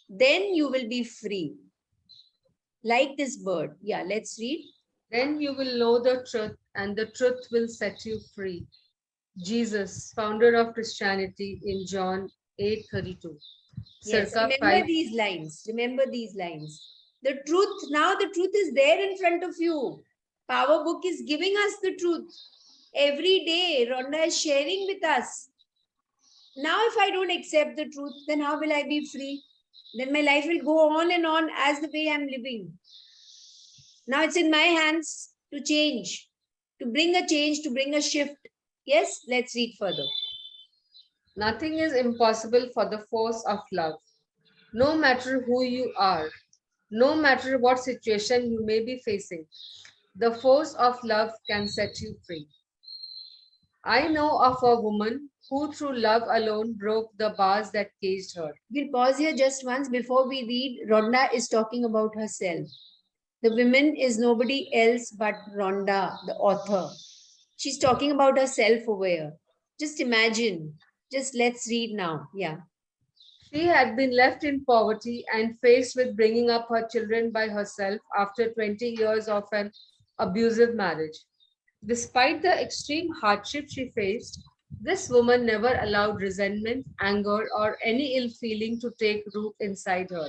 Then you will be free. Like this bird. Yeah, let's read. Then you will know the truth, and the truth will set you free. Jesus, founder of Christianity, in John 8:32. Yes, Circa remember 5. these lines. Remember these lines. The truth, now the truth is there in front of you. Power Book is giving us the truth. Every day, Rhonda is sharing with us. Now, if I don't accept the truth, then how will I be free? Then my life will go on and on as the way I'm living. Now it's in my hands to change, to bring a change, to bring a shift. Yes, let's read further. Nothing is impossible for the force of love. No matter who you are, no matter what situation you may be facing, the force of love can set you free. I know of a woman who, through love alone, broke the bars that caged her. We'll pause here just once before we read. Rhonda is talking about herself. The woman is nobody else but Rhonda, the author. She's talking about herself over here. Just imagine. Just let's read now. Yeah. She had been left in poverty and faced with bringing up her children by herself after 20 years of an abusive marriage. Despite the extreme hardship she faced, this woman never allowed resentment, anger, or any ill feeling to take root inside her.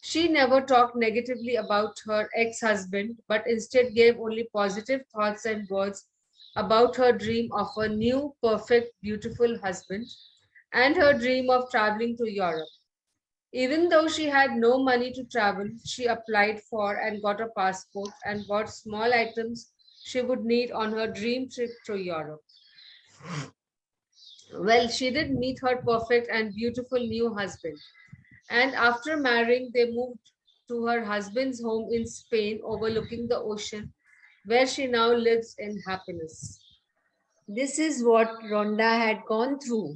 She never talked negatively about her ex husband, but instead gave only positive thoughts and words about her dream of a new, perfect, beautiful husband and her dream of traveling to Europe. Even though she had no money to travel, she applied for and got a passport and bought small items she would need on her dream trip to Europe. Well, she did meet her perfect and beautiful new husband. And after marrying, they moved to her husband's home in Spain, overlooking the ocean, where she now lives in happiness. This is what Rhonda had gone through.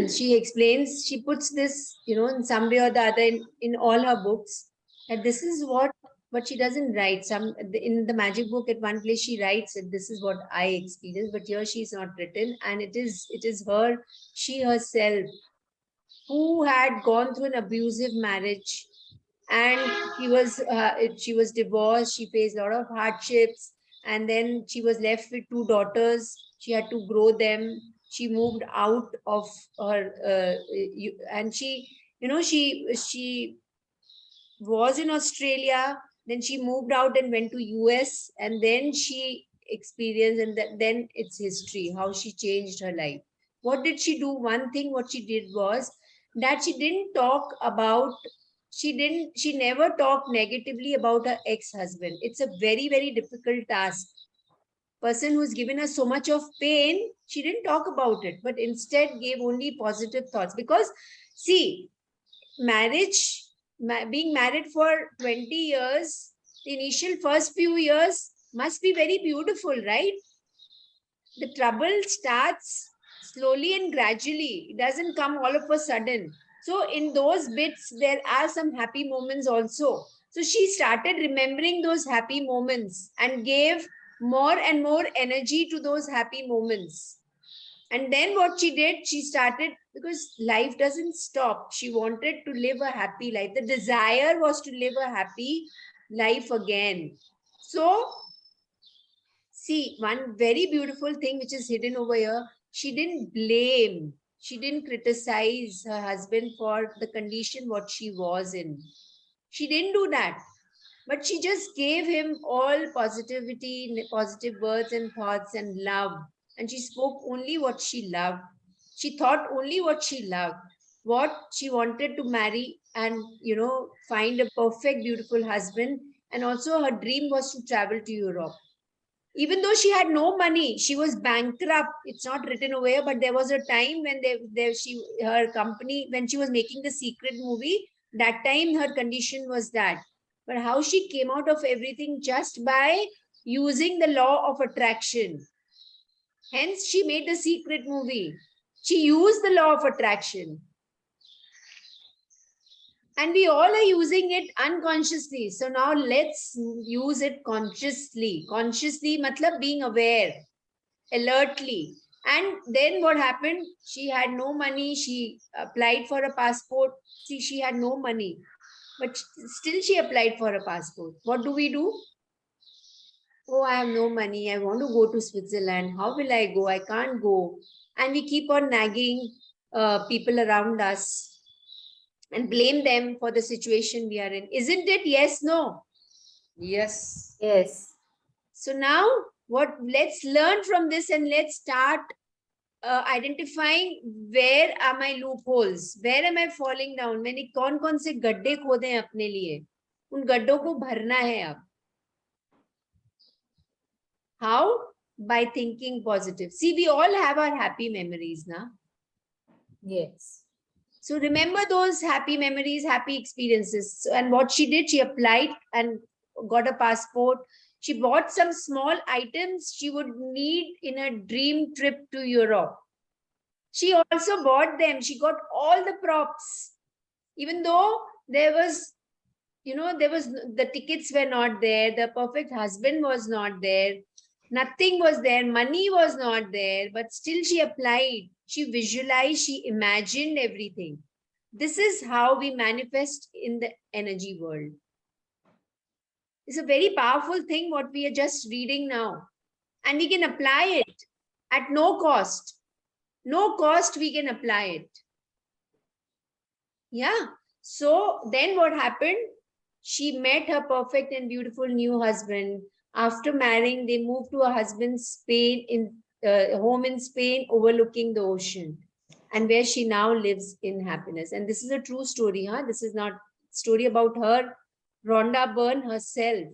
She explains, she puts this, in some way or the other in all her books. And this is what she doesn't write. In the magic book, at one place she writes that this is what I experienced, but here she's not written, and it is she herself, who had gone through an abusive marriage, and she was divorced. She faced a lot of hardships, and then she was left with two daughters. She had to grow them. She moved out of her and she was in Australia, then she moved out and went to US, and then she experienced, and then it's history, how she changed her life. What did she do? One thing what she did was that she never talked negatively about her ex-husband. It's a very, very difficult task. Person who's given her so much of pain, she didn't talk about it, but instead gave only positive thoughts. Because see, marriage, being married for 20 years, the initial first few years must be very beautiful, right? The trouble starts slowly and gradually. It doesn't come all of a sudden. So in those bits, there are some happy moments also. So she started remembering those happy moments and gave more and more energy to those happy moments. And then what she did, she started, because life doesn't stop. She wanted to live a happy life. The desire was to live a happy life again. So, see, one very beautiful thing which is hidden over here, she didn't blame, she didn't criticize her husband for the condition what she was in. She didn't do that. But she just gave him all positivity, positive words and thoughts and love. And she spoke only what she loved. She thought only what she loved, what she wanted to marry and, find a perfect, beautiful husband. And also her dream was to travel to Europe. Even though she had no money, she was bankrupt. It's not written over here, but there was a time when her company, when she was making the Secret movie, that time her condition was that. But how she came out of everything just by using the law of attraction. Hence, she made the Secret movie. She used the law of attraction. And we all are using it unconsciously. So now let's use it consciously. Consciously, matlab being aware. alertly. And then what happened? She had no money. She applied for a passport. See, she had no money, but still she applied for a passport. What do? Oh, I have no money. I want to go to Switzerland. How will I go? I can't go. And we keep on nagging people around us and blame them for the situation we are in. Isn't it? Yes, no. Yes. Yes. So now let's learn from this and let's start identifying where are my loopholes, where am I falling down, मैंने कौन से गड्ढे खोदे हैं अपने लिए, उन गड्ढों को भरना है अब. How? By thinking positive. See, we all have our happy memories now. Yes. So remember those happy memories, happy experiences. So, and what she did, she applied and got a passport. She bought some small items she would need in a dream trip to Europe. She also bought them. She got all the props. Even though there was, the tickets were not there. The perfect husband was not there. Nothing was there. Money was not there. But still she applied. She visualized. She imagined everything. This is how we manifest in the energy world. It's a very powerful thing what we are just reading now. And we can apply it at no cost. No cost, we can apply it. Yeah. So then what happened? She met her perfect and beautiful new husband. After marrying, they moved to her husband's home in Spain, overlooking the ocean, and where she now lives in happiness. And this is a true story, huh? This is not story about her, Rhonda Byrne herself.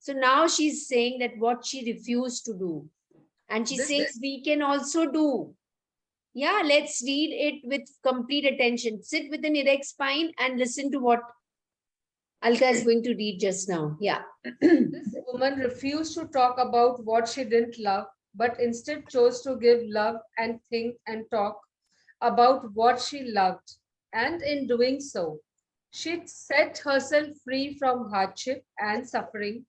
So now she's saying that what she refused to do. And she says we can also do. Yeah, let's read it with complete attention. Sit with an erect spine and listen to what Alka is going to read just now. Yeah. This woman refused to talk about what she didn't love, but instead chose to give love and think and talk about what she loved. And in doing so, she set herself free from hardship and suffering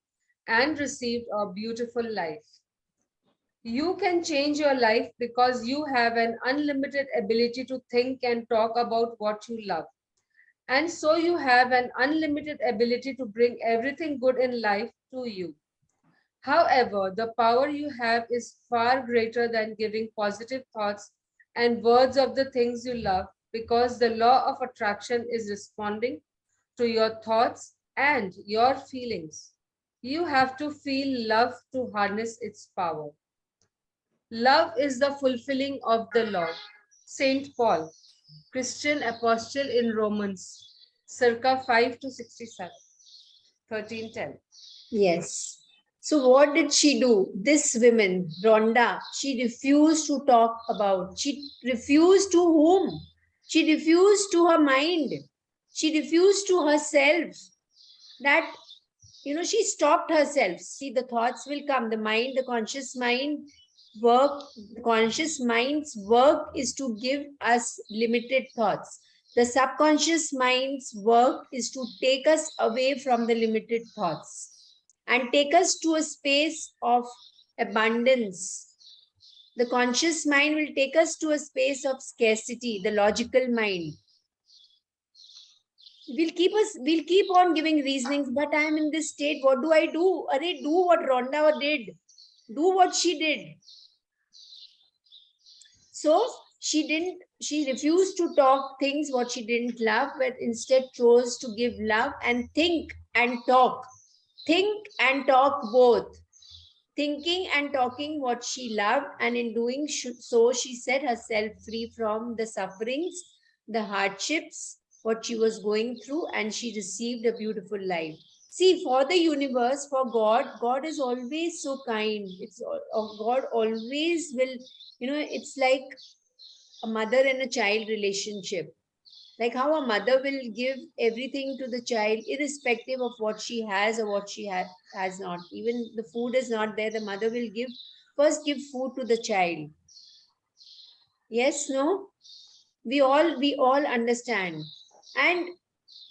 and received a beautiful life. You can change your life because you have an unlimited ability to think and talk about what you love. And so you have an unlimited ability to bring everything good in life to you. However, the power you have is far greater than giving positive thoughts and words of the things you love, because the law of attraction is responding to your thoughts and your feelings. You have to feel love to harness its power. Love is the fulfilling of the law. Saint Paul, Christian apostle in Romans, circa 5 to 67, 13:10. Yes. So what did she do? This woman, Rhonda, she refused to talk about. She refused to whom? She refused to her mind. She refused to herself. That, she stopped herself. See, the thoughts will come. The mind, the conscious mind the conscious mind's work is to give us limited thoughts. The subconscious mind's work is to take us away from the limited thoughts and take us to a space of abundance. The conscious mind will take us to a space of scarcity, the logical mind. We'll keep on giving reasonings, but I'm in this state. What do I do? Arey, do what Rhonda did. Do what she did. So she refused to talk things what she didn't love, but instead chose to give love and think and talk. Think and talk both. Thinking and talking what she loved, and in doing so, she set herself free from the sufferings, the hardships, what she was going through, and she received a beautiful life. See, for the universe, for God is always so kind. God always will, it's like a mother and a child relationship. Like how a mother will give everything to the child, irrespective of what she has or what she has not. Even the food is not there, the mother will first give food to the child. Yes, no? We all understand. And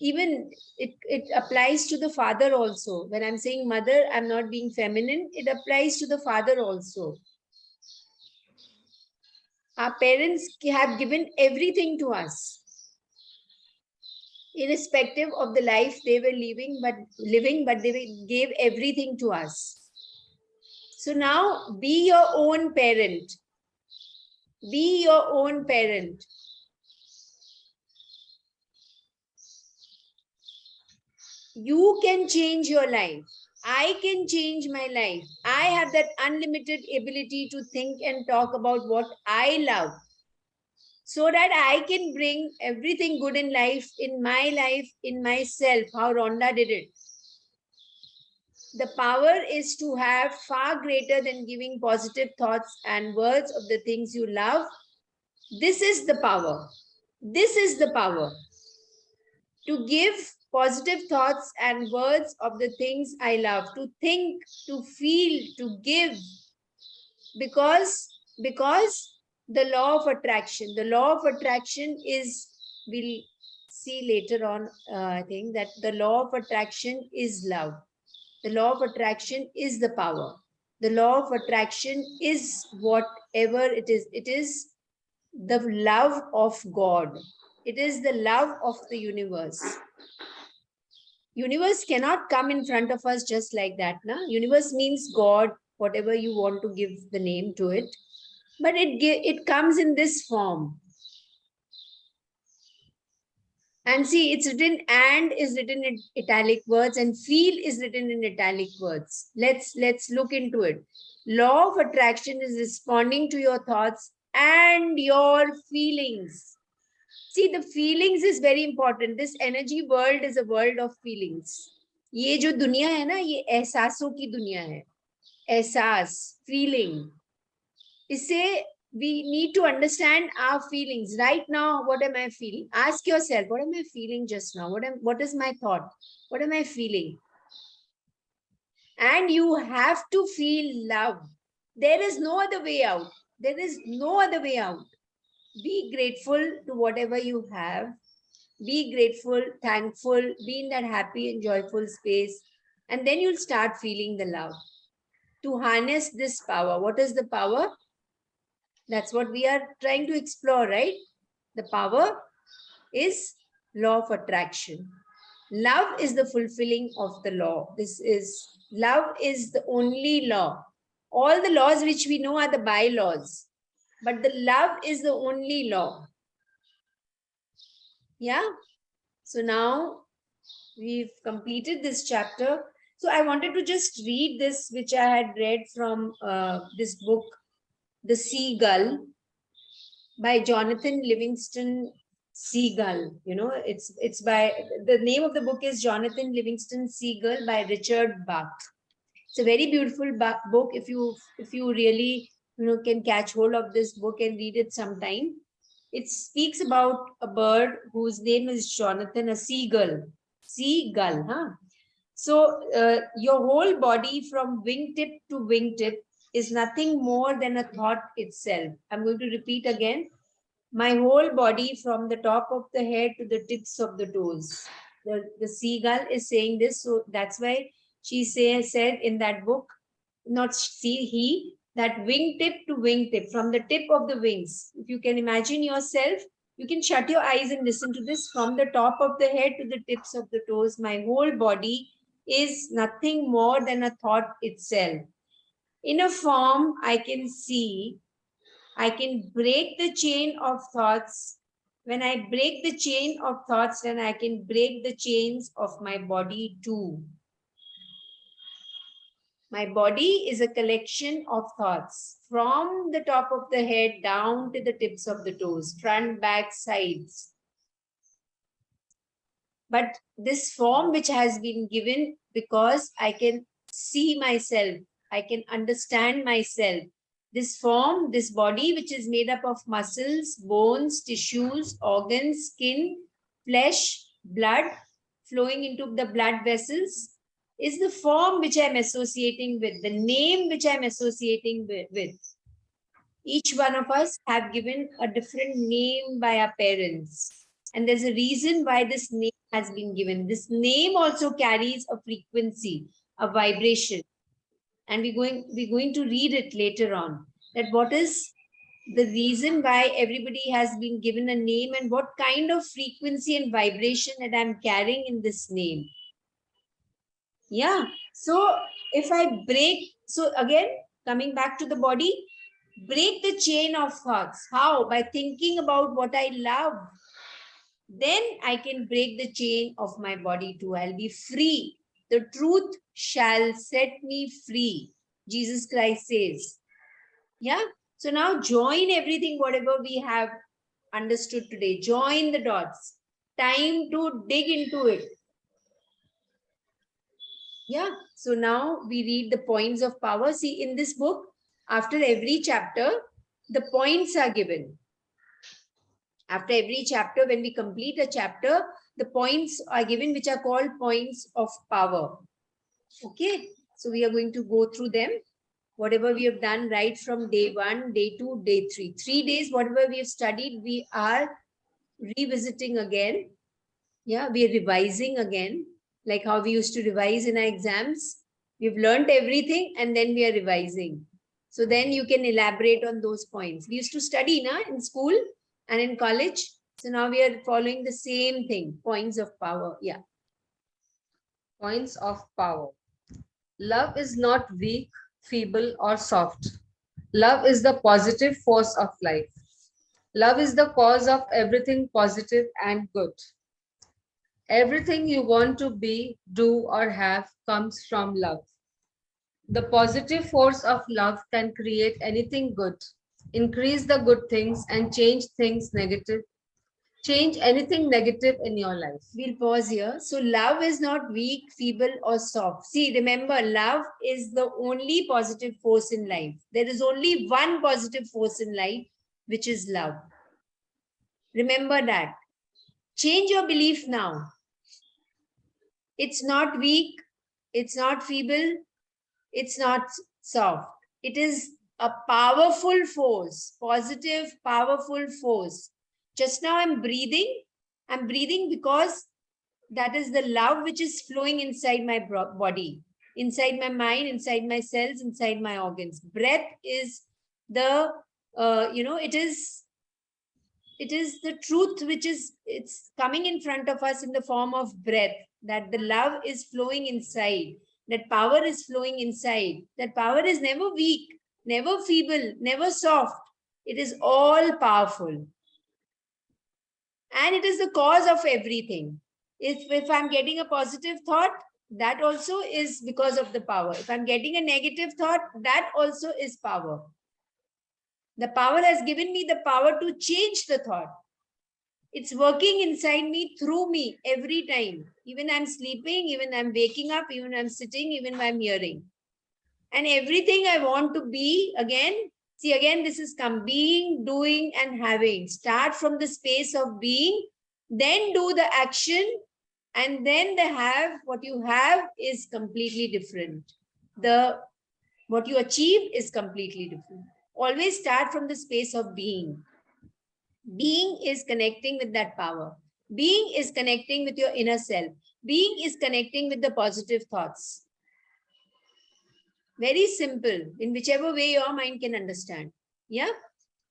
even it applies to the father also. When I'm saying mother, I'm not being feminine. It applies to the father also. Our parents have given everything to us, irrespective of the life they were living, but they gave everything to us. So now be your own parent. Be your own parent. You can change your life. I can change my life. I have that unlimited ability to think and talk about what I love, so that I can bring everything good in life, in myself, how Rhonda did it. The power is to have far greater than giving positive thoughts and words of the things you love. This is the power. This is the power. To give positive thoughts and words of the things I love, to think, to feel, to give, because the law of attraction is, we'll see later on, I think that the law of attraction is love. The law of attraction is the power. The law of attraction is whatever it is. It is the love of God. It is the love of the universe. Universe cannot come in front of us just like that. Universe means God, whatever you want to give the name to it. But it comes in this form. And see, it's written, and is written in italic words, and feel is written in italic words. Let's look into it. Law of attraction is responding to your thoughts and your feelings. See, the feelings is very important. This energy world is a world of feelings. ये जो दुनिया है ना, ये एहसासों की दुनिया है. एहसास, feeling. इससे we need to understand our feelings. Right now, what am I feeling? Ask yourself, what am I feeling just now? What is my thought? What am I feeling? And you have to feel love. There is no other way out. There is no other way out. Be grateful to whatever you have. Be grateful, thankful, be in that happy and joyful space. And then you'll start feeling the love. To harness this power. What is the power? That's what we are trying to explore, right? The power is law of attraction. Love is the fulfilling of the law. Love is the only law. All the laws which we know are the bylaws, but the love is the only law. Yeah. So now we've completed this chapter. So I wanted to just read this, which I had read from this book, The Seagull, by Jonathan Livingston Seagull. You know, it's by, the name of the book is Jonathan Livingston Seagull by Richard Bach. It's a very beautiful book. If you really can catch hold of this book and read it sometime. It speaks about a bird whose name is Jonathan, a seagull. Seagull, huh? So your whole body from wingtip to wingtip is nothing more than a thought itself. I'm going to repeat again. My whole body from the top of the head to the tips of the toes. The seagull is saying this. So that's why she said in that book, not she, he, that wingtip to wingtip, from the tip of the wings. If you can imagine yourself, you can shut your eyes and listen to this. From the top of the head to the tips of the toes, my whole body is nothing more than a thought itself. In a form I can see, I can break the chain of thoughts. When I break the chain of thoughts, then I can break the chains of my body too. My body is a collection of thoughts from the top of the head down to the tips of the toes, front, back, sides. But this form which has been given because I can see myself, I can understand myself. This form, this body, which is made up of muscles, bones, tissues, organs, skin, flesh, blood flowing into the blood vessels, is the form which I'm associating with, the name which I'm associating with. Each one of us have given a different name by our parents. And there's a reason why this name has been given. This name also carries a frequency, a vibration. And we're going to read it later on. That what is the reason why everybody has been given a name and what kind of frequency and vibration that I'm carrying in this name. Yeah. So if I break, so again, coming back to the body, break the chain of thoughts. How? By thinking about what I love. Then I can break the chain of my body too. I'll be free. The truth shall set me free. Jesus Christ says. Yeah. So now join everything, whatever we have understood today. Join the dots. Time to dig into it. Yeah. So now we read the points of power. See, in this book, after every chapter, the points are given. After every chapter, when we complete a chapter, the points are given, which are called points of power. Okay. So we are going to go through them. Whatever we have done right from day 1, day 2, day 3. 3 days, whatever we have studied, we are revisiting again. Yeah, we are revising again, like how we used to revise in our exams. We've learned everything and then we are revising. So then you can elaborate on those points. We used to study in school and in college. So now we are following the same thing, points of power. Yeah. Points of power. Love is not weak, feeble, or soft. Love is the positive force of life. Love is the cause of everything positive and good. Everything you want to be, do, or have comes from love. The positive force of love can create anything good, increase the good things, and change things negative. Change anything negative in your life. We'll pause here. So love is not weak, feeble, or soft. See, remember, love is the only positive force in life. There is only one positive force in life, which is love. Remember that. Change your belief now. It's not weak, it's not feeble, it's not soft. It is a powerful force, positive, powerful force. Just now I'm breathing. I'm breathing because that is the love which is flowing inside my body, inside my mind, inside my cells, inside my organs. Breath is the, it is the truth which is, it's coming in front of us in the form of breath, that the love is flowing inside, that power is flowing inside. That power is never weak, never feeble, never soft. It is all powerful. And it is the cause of everything. If I'm getting a positive thought, that also is because of the power. If I'm getting a negative thought, that also is power. The power has given me the power to change the thought. It's working inside me, through me, every time. Even I'm sleeping, even I'm waking up, even I'm sitting, even I'm hearing. And everything I want to be, again, see, again, this is come being, doing, and having. Start from the space of being, then do the action, and then the have. What you have is completely different. What you achieve is completely different. Always start from the space of being. Being is connecting with that power. Being is connecting with your inner self. Being is connecting with the positive thoughts. Very simple, in whichever way your mind can understand. Yeah.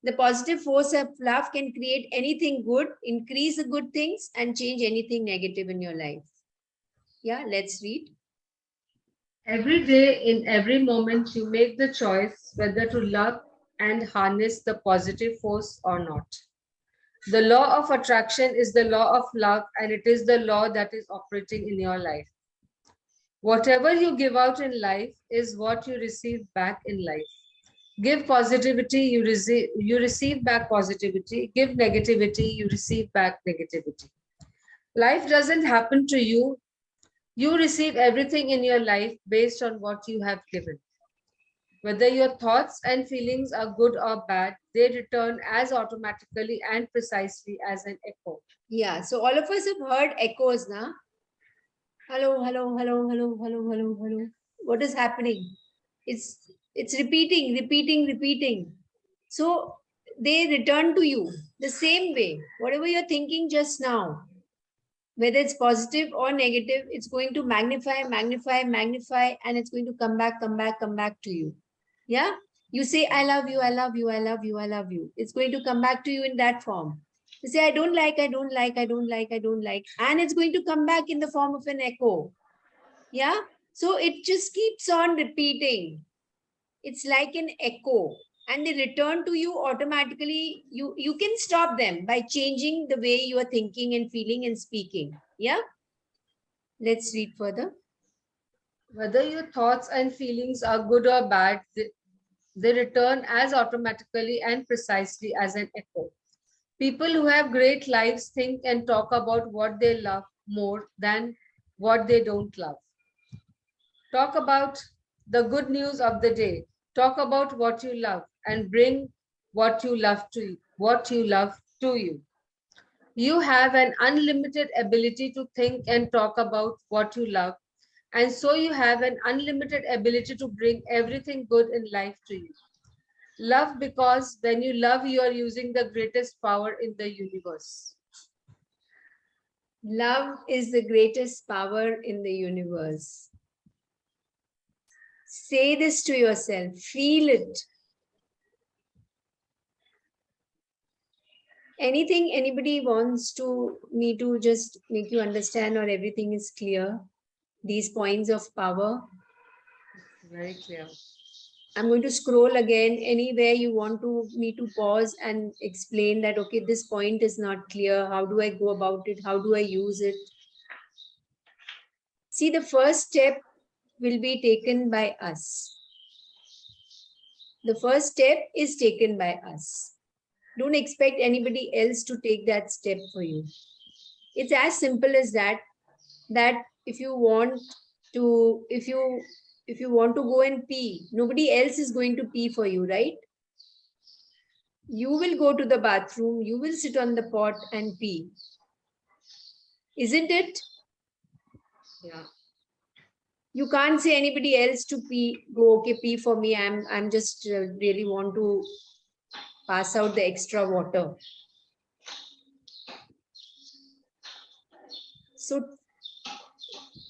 The positive force of love can create anything good, increase the good things, and change anything negative in your life. Yeah, let's read. Every day, in every moment, you make the choice whether to love and harness the positive force or not. The law of attraction is the law of love, and it is the law that is operating in your life. Whatever you give out in life is what you receive back in life. Give positivity, you receive back positivity. Give negativity, you receive back negativity. Life doesn't happen to you. You receive everything in your life based on what you have given. Whether your thoughts and feelings are good or bad, they return as automatically and precisely as an echo. Yeah, so all of us have heard echoes, na? Hello, hello, hello, hello, hello, hello, hello. What is happening? It's repeating, repeating, repeating. So they return to you the same way. Whatever you're thinking just now, whether it's positive or negative, it's going to magnify, magnify, magnify, and it's going to come back, come back, come back to you. Yeah. You say, I love you, I love you, I love you, I love you. It's going to come back to you in that form. You say, I don't like, I don't like, I don't like, I don't like. And it's going to come back in the form of an echo. Yeah. So it just keeps on repeating. It's like an echo. And they return to you automatically. You can stop them by changing the way you are thinking and feeling and speaking. Yeah. Let's read further. Whether your thoughts and feelings are good or bad, they return as automatically and precisely as an echo. People who have great lives think and talk about what they love more than what they don't love. Talk about the good news of the day. Talk about what you love and bring what you love to you. You have an unlimited ability to think and talk about what you love, and so you have an unlimited ability to bring everything good in life to you. Love, because when you love, you are using the greatest power in the universe. Love is the greatest power in the universe. Say this to yourself, feel it. Anything anybody wants to me to just make you understand, or everything is clear? These points of power. Very clear. I'm going to scroll again. Anywhere you want me to pause and explain that, okay, this point is not clear. How do I go about it? How do I use it? See, the first step will be taken by us. The first step is taken by us. Don't expect anybody else to take that step for you. It's as simple as that, that if you want to go and pee, nobody else is going to pee for you, right? You will go to the bathroom, you will sit on the pot and pee. Isn't it? Yeah. You can't say anybody else to pee, go, okay, pee for me. I'm just really want to pass out the extra water. So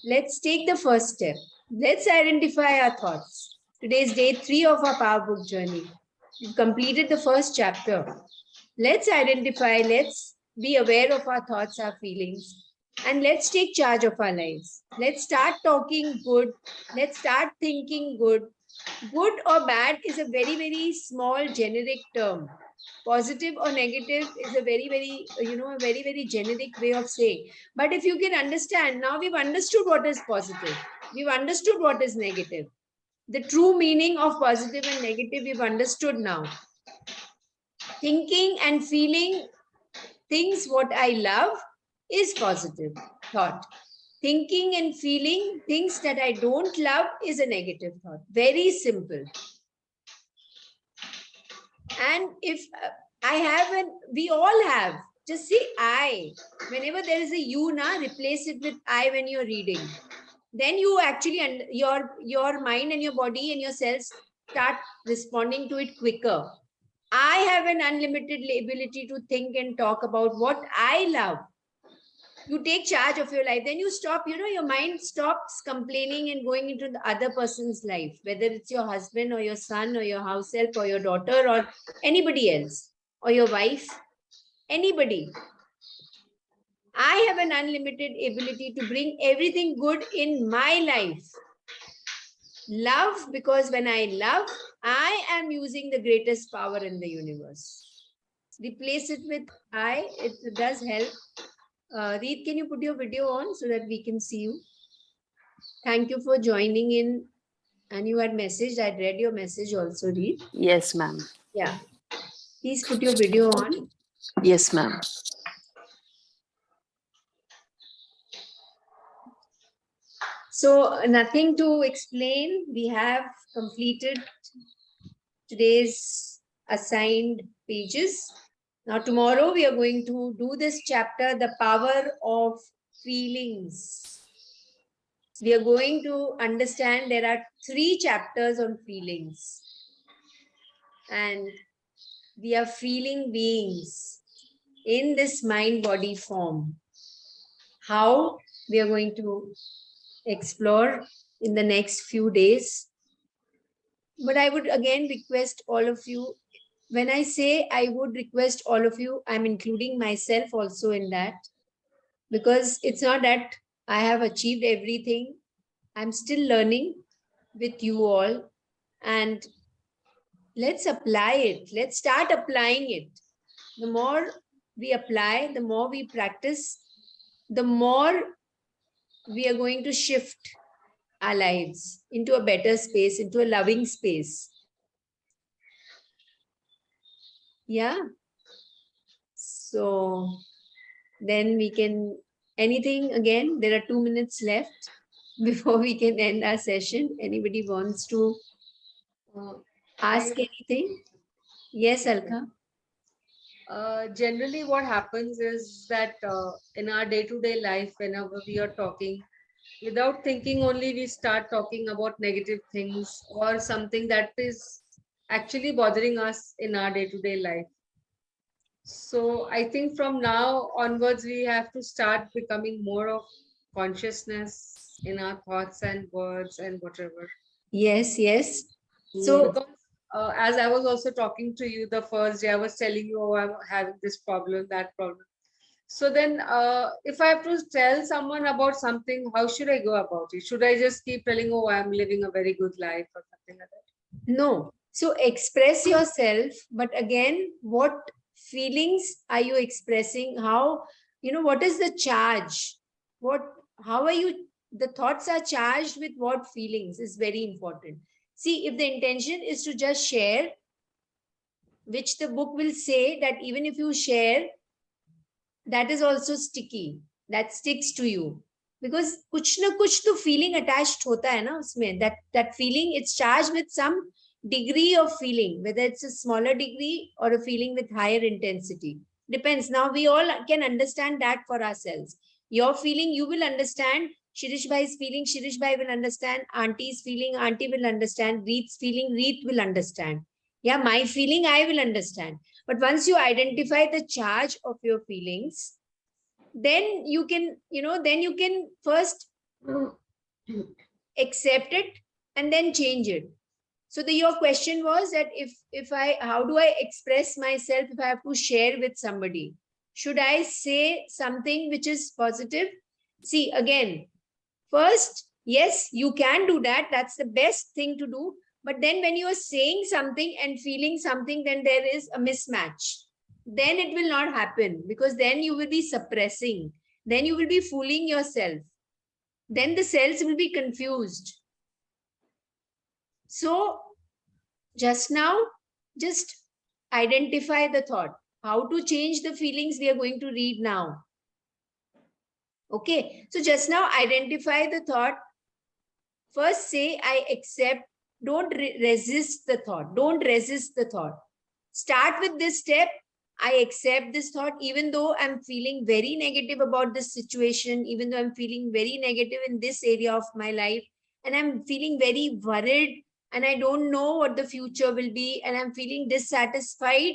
let's take the first step. Let's identify our thoughts. Today is day 3 of our power book journey. We've completed the first chapter. Let's identify, let's be aware of our thoughts, our feelings, and let's take charge of our lives. Let's start talking good. Let's start thinking good. Good or bad is a very, very small generic term. Positive or negative is a very, very generic way of saying. But if you can understand, now we've understood what is positive. We've understood what is negative. The true meaning of positive and negative we've understood now. Thinking and feeling things what I love is positive thought. Thinking and feeling things that I don't love is a negative thought. Very simple. And if we all have, just say I. Whenever there is a you, replace it with I when you're reading. Then you actually, your mind and your body and your cells start responding to it quicker. I have an unlimited ability to think and talk about what I love. You take charge of your life, then you stop, your mind stops complaining and going into the other person's life, whether it's your husband or your son or your house help or your daughter or anybody else, or your wife, anybody. I have an unlimited ability to bring everything good in my life. Love, because when I love, I am using the greatest power in the universe. Replace it with I, it does help. Reed, can you put your video on so that we can see you? Thank you for joining in. And you had messaged, I'd read your message also, Reed. Yes, ma'am. Yeah. Please put your video on. Yes, ma'am. So nothing to explain. We have completed today's assigned pages. Now tomorrow we are going to do this chapter, the power of feelings. We are going to understand there are 3 chapters on feelings. And we are feeling beings in this mind-body form. How? We are going to explore in the next few days. But I would again request all of you, when I say I would request all of you, I'm including myself also in that, because it's not that I have achieved everything. I'm still learning with you all, and let's apply it. Let's start applying it. The more we apply, the more we practice, the more we are going to shift our lives into a better space, into a loving space. Yeah. So then we can, anything again, there are 2 minutes left before we can end our session. Anybody wants to ask anything? Yes, Alka. Generally, what happens is that in our day-to-day life, whenever we are talking, without thinking only, we start talking about negative things or something that is actually bothering us in our day-to-day life. So I think from now onwards, we have to start becoming more of consciousness in our thoughts and words and whatever. Yes, yes. So, Because as I was also talking to you the first day, I was telling you, oh, I'm having this problem, that problem. So then, if I have to tell someone about something, how should I go about it? Should I just keep telling, oh, I'm living a very good life or something like that? no. So express yourself, but again, what feelings are you expressing? How, what is the charge? What, how are you? The thoughts are charged with what feelings is very important. See, if the intention is to just share, which the book will say that even if you share, that is also sticky, that sticks to you, because kuch na kuch to feeling attached hota hai na usme, that feeling, it's charged with some degree of feeling, whether it's a smaller degree or a feeling with higher intensity, depends. Now we all can understand that for ourselves. Your feeling, you will understand. Shirish bhai's feeling, Shirish bhai will understand. Auntie's feeling, auntie will understand. Reet's feeling, Reet will understand. Yeah, my feeling, I will understand. But once you identify the charge of your feelings, then you can, then you can first accept it and then change it. So your question was that if I, how do I express myself if I have to share with somebody? Should I say something which is positive? See, again, first, yes, you can do that. That's the best thing to do. But then when you are saying something and feeling something, then there is a mismatch. Then it will not happen, because then you will be suppressing. Then you will be fooling yourself. Then the cells will be confused. So just now, just identify the thought. How to change the feelings we are going to read now. Okay, so just now identify the thought. First say, I accept. Don't resist the thought. Don't resist the thought. Start with this step. I accept this thought, even though I'm feeling very negative about this situation, even though I'm feeling very negative in this area of my life, and I'm feeling very worried, and I don't know what the future will be, and I'm feeling dissatisfied.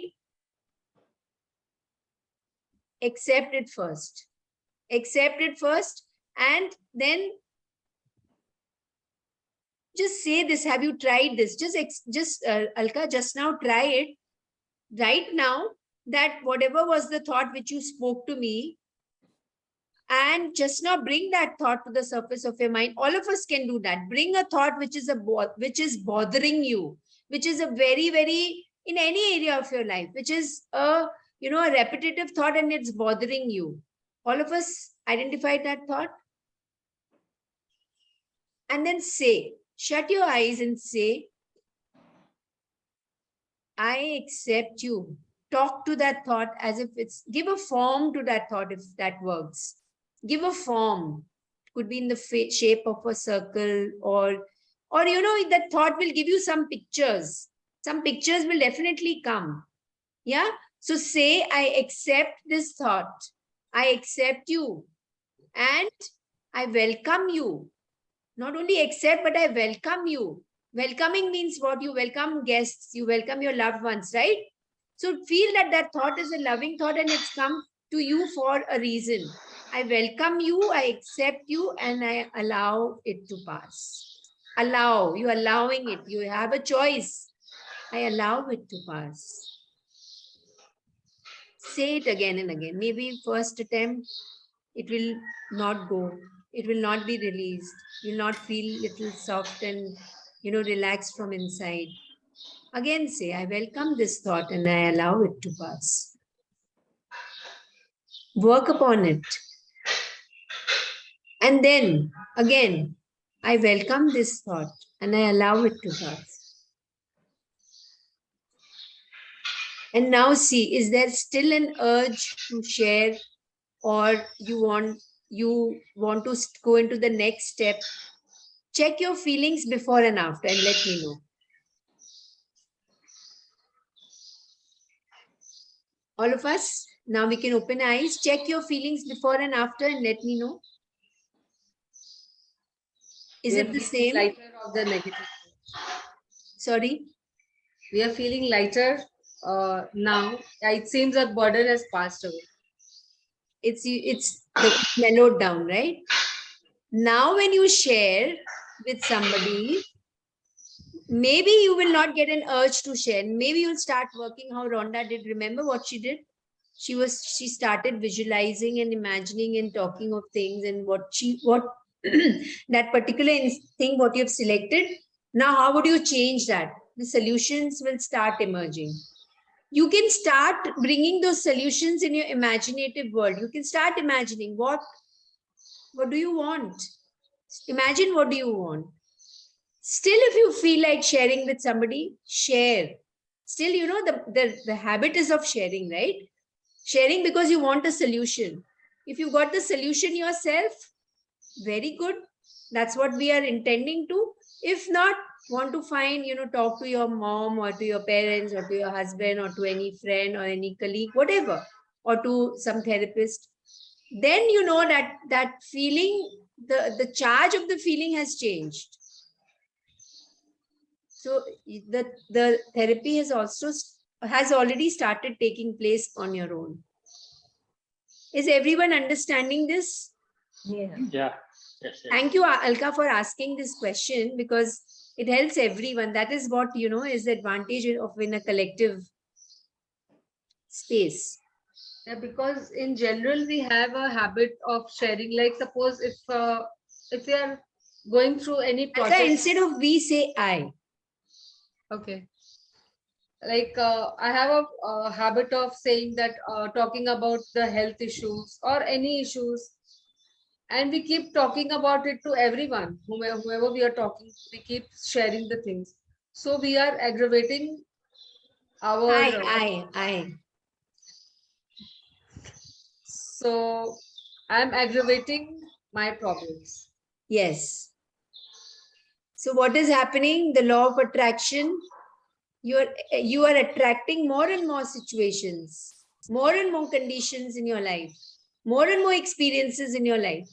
Accept it first. Accept it first, and then just say this. Have you tried this? Just Alka, just now try it right now, that whatever was the thought which you spoke to me, and just now bring that thought to the surface of your mind. All of us can do that. Bring a thought which is which is bothering you, which is a very, very, in any area of your life, which is a repetitive thought and it's bothering you. All of us identified that thought. And then say, shut your eyes and say, I accept you. Talk to that thought as if it's, give a form to that thought if that works. Give a form. Could be in the shape of a circle, or that thought will give you some pictures. Some pictures will definitely come. Yeah. So say, I accept this thought. I accept you. And I welcome you. Not only accept, but I welcome you. Welcoming means what? You welcome guests, you welcome your loved ones, right? So feel that that thought is a loving thought and it's come to you for a reason. I welcome you, I accept you, and I allow it to pass. Allow, you're allowing it. You have a choice. I allow it to pass. Say it again and again. Maybe first attempt, it will not go. It will not be released. You'll not feel little soft and, relaxed from inside. Again say, I welcome this thought and I allow it to pass. Work upon it. And then again, I welcome this thought and I allow it to pass. And now see, is there still an urge to share, or you want to go into the next step? Check your feelings before and after and let me know. All of us, now we can open eyes. Check your feelings before and after and let me know. Is it the same? Lighter of the negative. Sorry? We are feeling lighter now. It seems that burden has passed away. It's mellowed down, right? Now when you share with somebody, maybe you will not get an urge to share. Maybe you'll start working how Rhonda did. Remember what she did? She started visualizing and imagining and talking of things and what that particular thing what you've selected. Now, how would you change that? The solutions will start emerging. You can start bringing those solutions in your imaginative world. You can start imagining what do you want? Imagine what do you want? Still, if you feel like sharing with somebody, share. Still, the habit is of sharing, right? Sharing because you want a solution. If you got the solution yourself, very good. That's what we are intending to. If not, want to find, talk to your mom or to your parents or to your husband or to any friend or any colleague, whatever, or to some therapist, then you know that feeling, the charge of the feeling has changed. So the therapy has already started taking place on your own. Is everyone understanding this? Yeah. Yeah. Yes. Thank you, Alka, for asking this question, because it helps everyone. That is what, is the advantage of in a collective space. Yeah, because in general we have a habit of sharing. Like suppose if we are going through any process. Alka, instead of we, say I. Okay. Like I have a habit of saying that talking about the health issues or any issues, and we keep talking about it to everyone, whoever we are talking, we keep sharing the things. So we are aggravating our. I. So I'm aggravating my problems. Yes. So what is happening? The law of attraction. You are attracting more and more situations, more and more conditions in your life, more and more experiences in your life,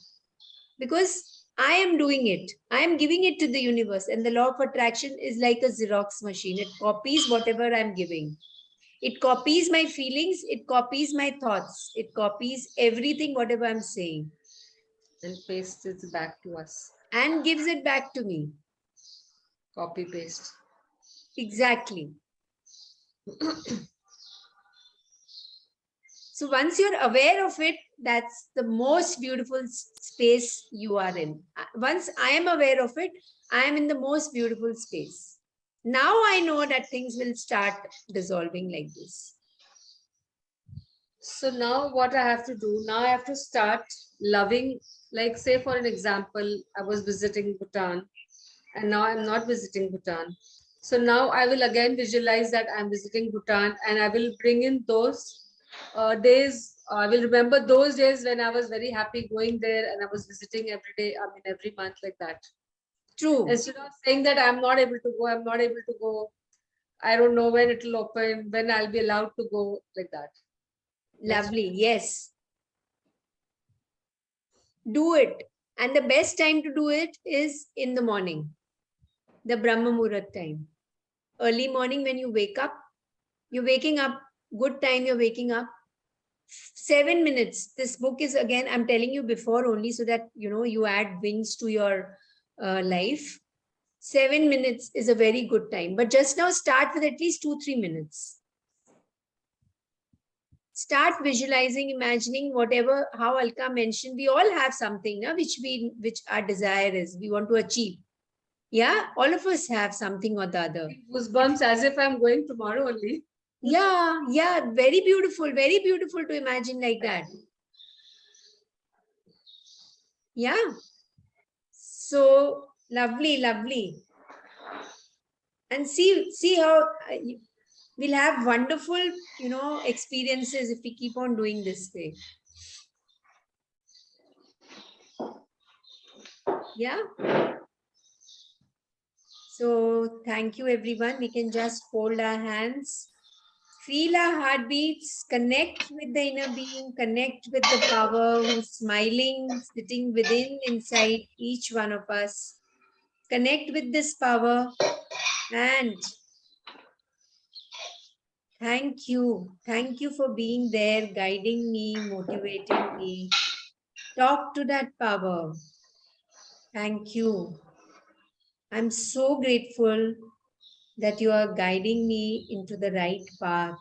because I am doing it. I am giving it to the universe, and the law of attraction is like a Xerox machine. It copies whatever I'm giving. It copies my feelings. It copies my thoughts. It copies everything, whatever I'm saying, And pastes it back to us. and gives it back to me. Copy paste. Exactly. So once you're aware of it, that's the most beautiful space you are in. Once I am aware of it, I am in the most beautiful space. Now I know that things will start dissolving like this. So now what I have to do, now I have to start loving, like say for an example, I was visiting Bhutan and now I'm not visiting Bhutan. So now I will again visualize that I'm visiting Bhutan, and I will bring in those days. I will remember those days when I was very happy going there and I was visiting every day, I mean every month, like that. True. Instead of saying that I'm not able to go, I don't know when it will open, when I'll be allowed to go, like that. Lovely. Yes. Do it. And the best time to do it is in the morning, the Brahma Muhurat time. Early morning when you wake up, you're waking up, good time you're waking up. 7 minutes. This book is, again, I'm telling you before only so that, you add wings to your life. 7 minutes is a very good time. But just now start with at least 2-3 minutes. Start visualizing, imagining whatever, how Alka mentioned, we all have something which our desire is, we want to achieve. Yeah, all of us have something or the other. Goosebumps as if I'm going tomorrow only. Yeah, very beautiful to imagine like that. Yeah. So lovely. And see how we'll have wonderful, experiences if we keep on doing this way. Yeah. So thank you, everyone. We can just hold our hands, feel our heartbeats, connect with the inner being, connect with the power who's smiling, sitting within, inside each one of us. Connect with this power and thank you. Thank you for being there, guiding me, motivating me. Talk to that power. Thank you. I'm so grateful that you are guiding me into the right path.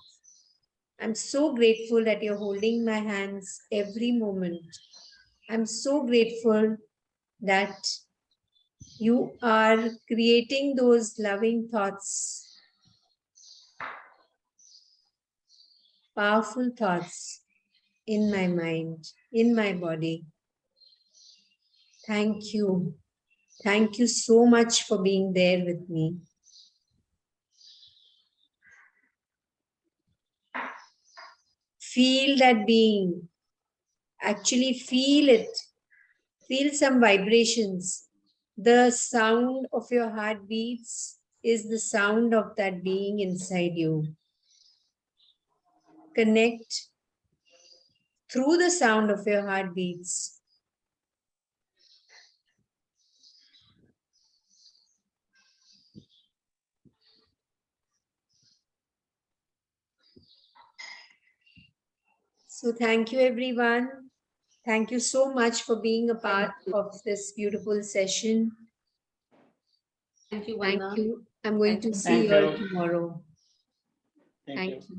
I'm so grateful that you're holding my hands every moment. I'm so grateful that you are creating those loving thoughts, powerful thoughts in my mind, in my body. Thank you. Thank you so much for being there with me. Feel that being. Actually feel it. Feel some vibrations. The sound of your heartbeats is the sound of that being inside you. Connect through the sound of your heartbeats. So thank you, everyone. Thank you so much for being a part of this beautiful session. Thank you, Thank Vanna. you. I'm going to see Thank you all you. tomorrow. Thank you. Thank you.